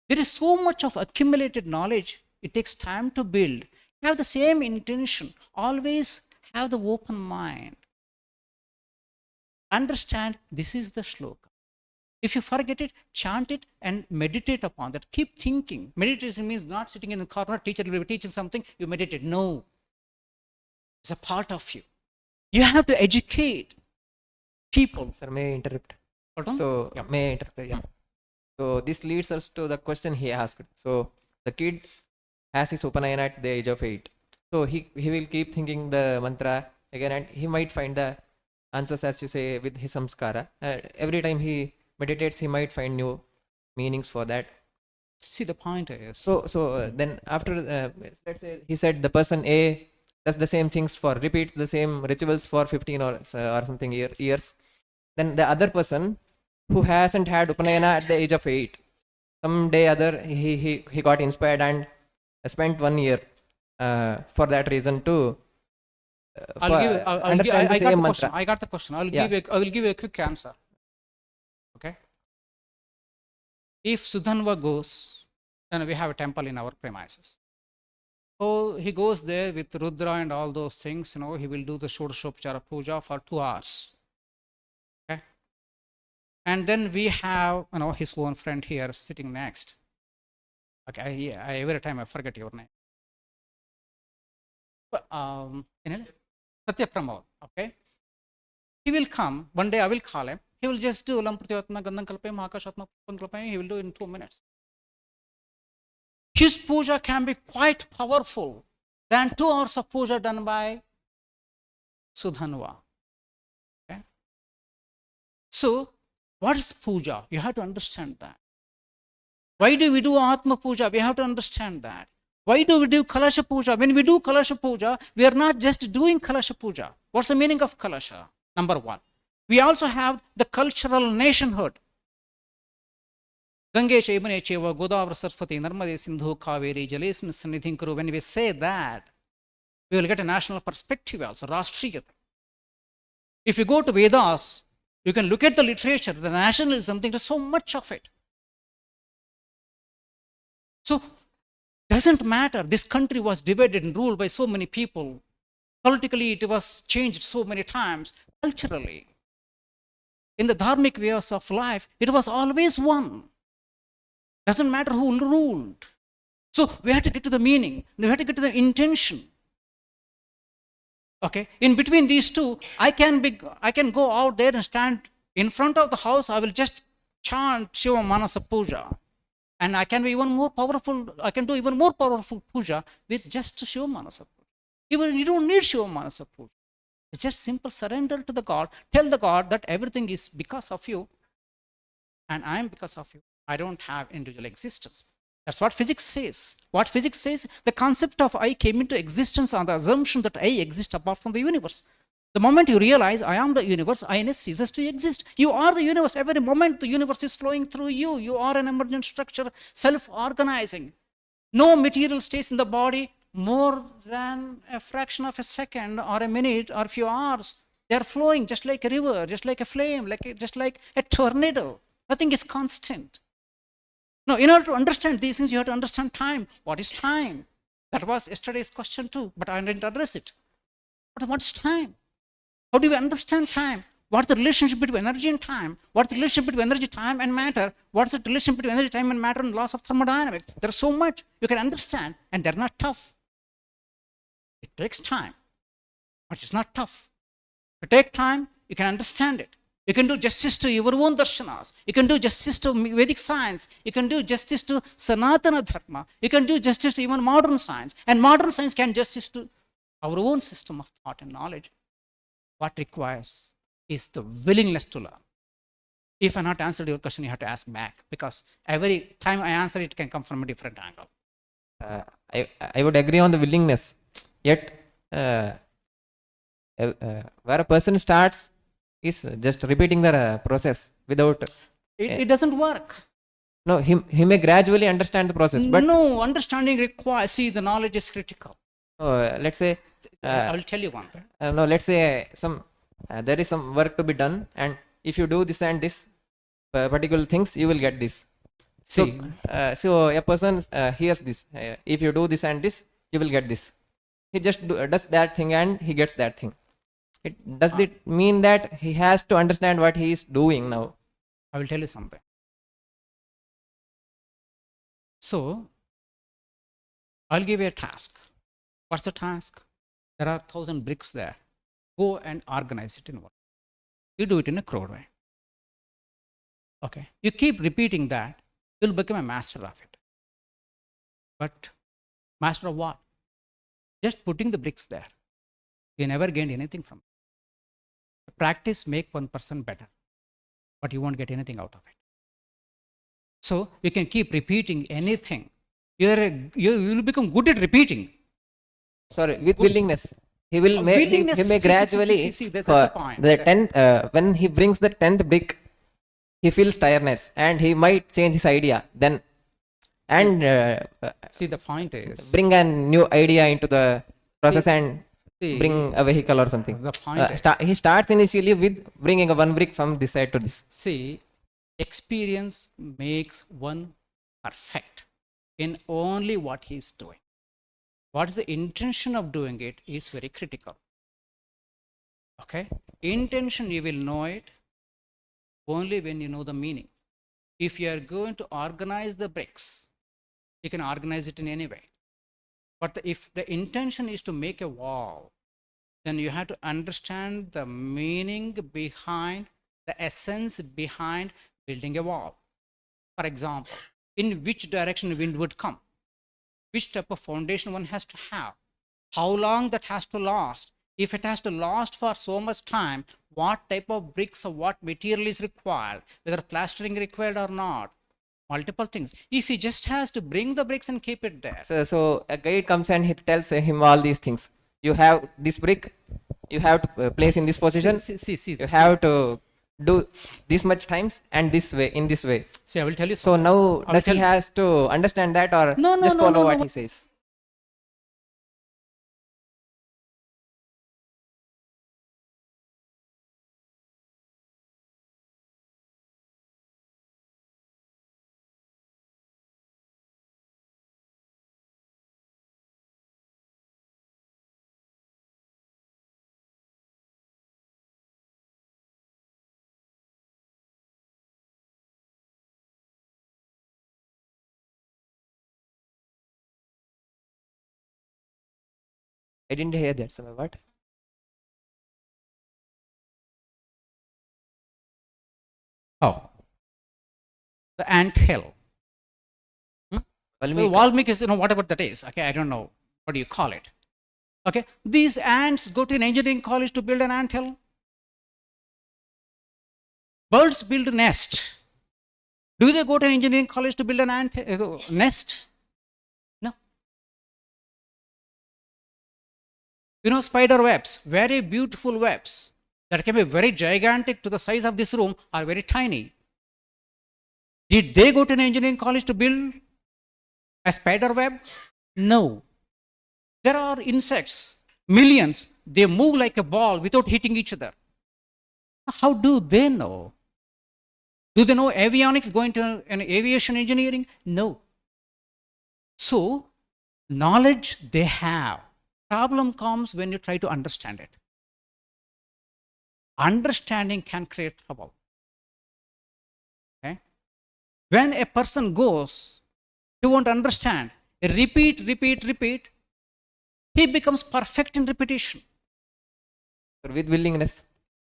There is so much of accumulated knowledge, it takes time to build. Have the same intention, always have the open mind. Understand this is the shloka. If you forget it, chant it and meditate upon that. Keep thinking. Meditation means not sitting in the corner, teacher will be teaching something, you meditate. No. It's a part of you. You have to educate people. Sir, may I interrupt? Pardon? So, Yeah. may I interrupt? Yeah. So, this leads us to the question he asked. So, the kid has his Upanayana at the age of 8. So, he will keep thinking the mantra again and he might find the answers, as you say, with his samskara. Every time he meditates, he might find new meanings for that. See, the point is, So then after, let's say he said the person A does the same things repeats the same rituals for 15 or something years. Then the other person who hasn't had Upanayana at the age of 8, someday other he got inspired and spent 1 year for that reason to understand the same mantra. I got the question. I will give you a quick answer. Okay. If Sudhanva goes, then we have a temple in our premises. So he goes there with Rudra and all those things, he will do the Shodashopchara Puja for 2 hours. Okay. And then we have, his own friend here sitting next. Okay, every time I forget your name. Satya Pramod, okay. He will come, one day I will call him. He will just do Lam Pratyatma Gandham Kalpayam Akashatma Kalpayam. He will do in 2 minutes. His puja can be quite powerful than 2 hours of puja done by Sudhanva. Okay? So, what is puja? You have to understand that. Why do we do Atma Puja? We have to understand that. Why do we do Kalasha Puja? When we do Kalasha Puja, we are not just doing Kalasha Puja. What's the meaning of Kalasha? Number one. We also have the cultural nationhood. Gange Chebane Cheva, Godavar Saraswati, Narmade Sindhu, Kaveri, Jalesmin Sannidhin Kuru. When we say that, we will get a national perspective also, Rashtriyata. If you go to Vedas, you can look at the literature, the nationalism, there's so much of it. So, doesn't matter. This country was divided and ruled by so many people. Politically, it was changed so many times. Culturally, in the dharmic ways of life, it was always one. Doesn't matter who ruled. So we have to get to the meaning. We have to get to the intention. Okay. In between these two, I can go out there and stand in front of the house. I will just chant Shiva Manasa Puja. And I can be even more powerful, I can do even more powerful puja with just Shiva Manasa Puja. Even you don't need Shiva Manasa Puja. It's just simple surrender to the God. Tell the God that everything is because of you and I am because of you. I don't have individual existence. That's what physics says. What physics says, the concept of I came into existence on the assumption that I exist apart from the universe. The moment you realize I am the universe, I-ness ceases to exist. You are the universe. Every moment the universe is flowing through you. You are an emergent structure, self-organizing. No material stays in the body more than a fraction of a second or a minute or a few hours. They are flowing just like a river, just like a flame, just like a tornado. Nothing is constant. Now, in order to understand these things, you have to understand time. What is time? That was yesterday's question too, but I didn't address it. But what's time? How do we understand time? What's the relationship between energy and time? What's the relationship between energy, time, and matter? What's the relationship between energy, time, and matter and laws of thermodynamics? There's so much you can understand, and they're not tough. It takes time, but it's not tough. To take time, you can understand it. You can do justice to your own darshanas. You can do justice to Vedic science. You can do justice to Sanatana Dharma. You can do justice to even modern science. And modern science can justice to our own system of thought and knowledge. What requires is the willingness to learn. If I not answered your question, you have to ask back, because every time I answer it can come from a different angle. I would agree on the willingness. Yet, where a person starts is just repeating the process without. It doesn't work. No, he may gradually understand the process, but no, understanding requires, see, the knowledge is critical. let's say. I will tell you one thing. No, let's say there is some work to be done, and if you do this and this particular things, you will get this. See, So a person hears this. If you do this and this, you will get this. He just does that thing and he gets that thing. Does it mean that he has to understand what he is doing now? I will tell you something. So, I'll give you a task. What's the task? There are 1,000 bricks there. Go and organize it in one. You do it in a crowd way. Okay. You keep repeating that, you'll become a master of it. But master of what? Just putting the bricks there. You never gained anything from it. Practice make one person better, but you won't get anything out of it. So you can keep repeating anything. You will become good at repeating. Sorry, with willingness. He will may he may gradually that's the point. the 10th when he brings the 10th brick, he feels tiredness and he might change his idea then, and See, the point is, bring a new idea into the process and see, bring a vehicle or something. the point is, He starts initially with bringing a one brick from this side to this. see, experience makes one perfect in only what he is doing. What is the intention of doing it is very critical. Okay? Intention, you will know it only when you know the meaning. If you are going to organize the bricks, you can organize it in any way. But if the intention is to make a wall, then you have to understand the meaning behind, the essence behind building a wall. For example, in which direction wind would come, which type of foundation one has to have, how long that has to last. If it has to last for so much time, what type of bricks or what material is required, whether plastering required or not, multiple things. If he just has to bring the bricks and keep it there, So a guide comes and he tells him all these things. You have this brick, you have to place in this position. see, You have to do this much times and this way, in this way. see, I will tell you. So now I will does he tell- has to understand that or No, no, just no, follow no, what no. he says? I didn't hear that. So what? Oh, the ant hill. Valmiki. Valmiki is, whatever that is. Okay, I don't know. What do you call it? Okay, these ants go to an engineering college to build an ant hill. Birds build a nest. Do they go to an engineering college to build an ant nest? No. Spider webs, very beautiful webs that can be very gigantic to the size of this room are very tiny. Did they go to an engineering college to build a spider web? No. There are insects, millions, they move like a ball without hitting each other. How do they know? Do they know avionics going to an aviation engineering? No. So, knowledge they have. Problem comes when you try to understand it. Understanding can create trouble. Okay? When a person goes, he won't understand. Repeat, he becomes perfect in repetition. With willingness.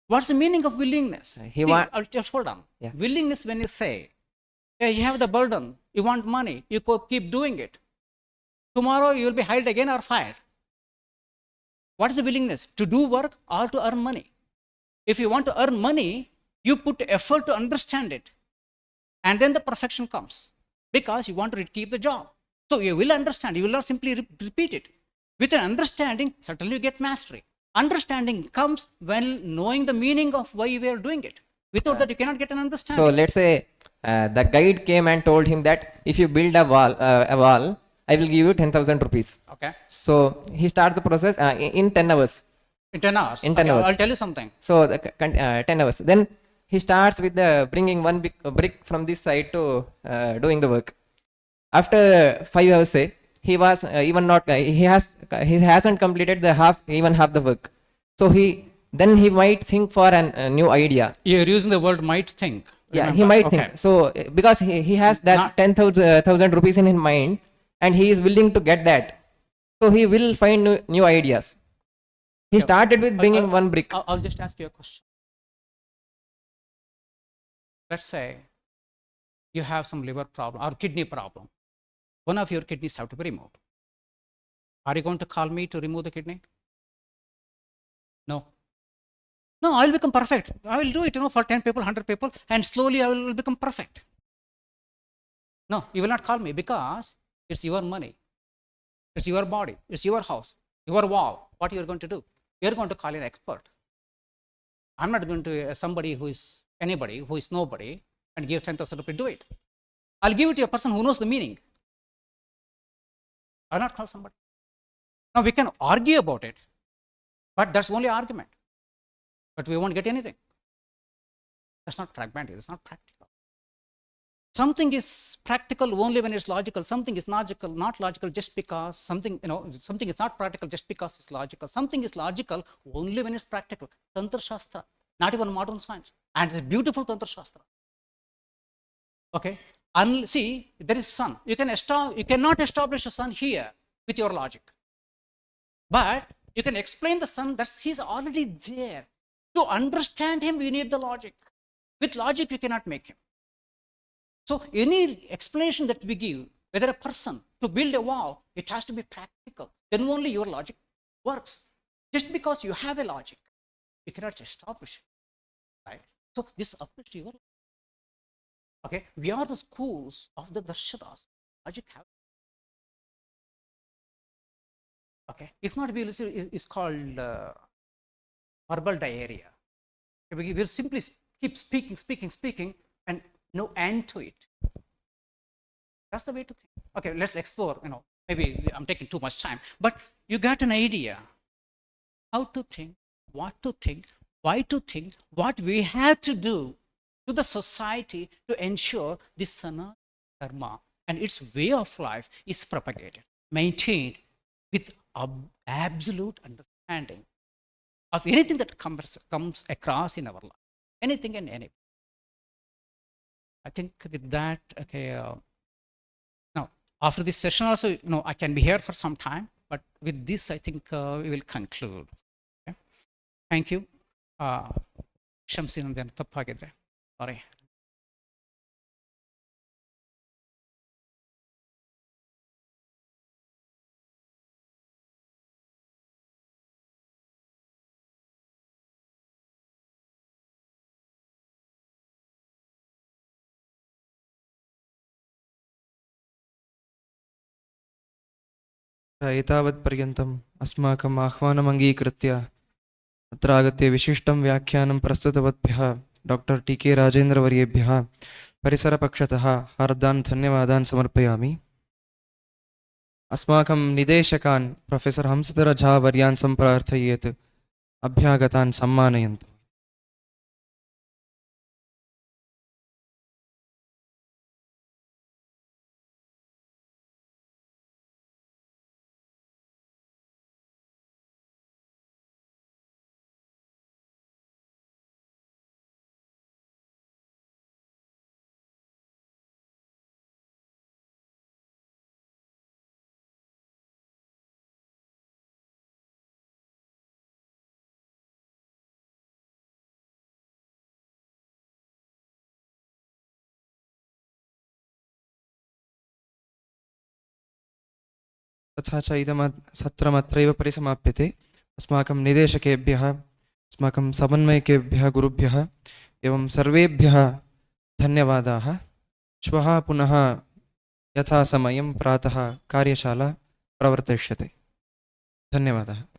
What's the meaning of willingness? He want- I'll just hold on. Yeah. Willingness, when you say, yeah, you have the burden, you want money, you keep doing it. Tomorrow you will be hired again or fired. What is the willingness? To do work or to earn money? If you want to earn money, you put effort to understand it. And then the perfection comes because you want to keep the job. So you will understand, you will not simply repeat it. With an understanding, certainly you get mastery. Understanding comes when knowing the meaning of why we are doing it. Without that, you cannot get an understanding. So let's say the guide came and told him that if you build a wall, I will give you 10,000 rupees. Okay. So he starts the process in 10 hours. In 10 hours. In 10 Okay, hours. I'll tell you something. So 10 hours. Then he starts with bringing one big brick from this side to doing the work. After 5 hours, say he was even not he hasn't completed the half the work. So he might think for a new idea. You're using the word might think. Yeah, he Remember? might Okay. think. So because he has that Not- 10,000 rupees in his mind, and he is willing to get that. So he will find new ideas. He started with bringing one brick. I'll just ask you a question. Let's say you have some liver problem or kidney problem. One of your kidneys have to be removed. Are you going to call me to remove the kidney? No. No, I'll become perfect. I will do it, for 10 people, 100 people, and slowly I will become perfect. No, you will not call me because it's your money. It's your body. It's your house, your wall. What you are going to do? You are going to call an expert. I'm not going to somebody who is anybody, who is nobody, and give 10,000 rupees to do it. I'll give it to a person who knows the meaning. I'll not call somebody. Now we can argue about it, but that's only argument. But we won't get anything. That's not pragmatic. It's not practical. Something is practical only when it's logical. Something is not logical just because something is not practical just because it's logical. Something is logical only when it's practical. Tantra Shastra, not even modern science. And it's a beautiful Tantra Shastra. Okay. See, there is sun. You cannot establish a sun here with your logic. But you can explain the sun that he's already there. To understand him, we need the logic. With logic, you cannot make him. So any explanation that we give, whether a person to build a wall, it has to be practical. Then only your logic works. Just because you have a logic, you cannot establish it. Right? So this applies to your Okay, we are the schools of the Darshanas. Logic have. Okay, if not, we'll see, it's called verbal diarrhea. We will simply keep speaking, and no end to it. That's the way to think. Okay, let's explore. Maybe I'm taking too much time, but you got an idea how to think, what to think, why to think, what we have to do to the society to ensure this Sanatana Dharma and its way of life is propagated, maintained with absolute understanding of anything that comes across in our life, anything and anything. I think with that, okay. Now, after this session, also, I can be here for some time, but with this, I think we will conclude. Okay? Thank you. Shamsinandana tappagidre. Sorry. एतावत्पर्यन्तम् अस्माकम् आह्वानम् अङ्गीकृत्य अत्र आगत्य विशिष्टं व्याख्यानं प्रस्तुतवद्भ्यः doctor TK. राजेन्द्रवर्येभ्यः परिसरपक्षतः हार्दान् धन्यवादान् समर्पयामि। अस्माकं निदेशकान् professor हंसधर Jha वर्यान् सम्प्रार्थयेत् अभ्यागतान् सम्मानयन्तु। तथा च इदं सत्रमत्रैव परिसमाप्यते। अस्माकं निदेशकेभ्यः, अस्माकं समन्वयकेभ्यः गुरुभ्यः एवं सर्वेभ्यः धन्यवादाः। श्वः पुनः यथासमयं प्रातः कार्यशाला प्रवर्तिष्यते। धन्यवादः।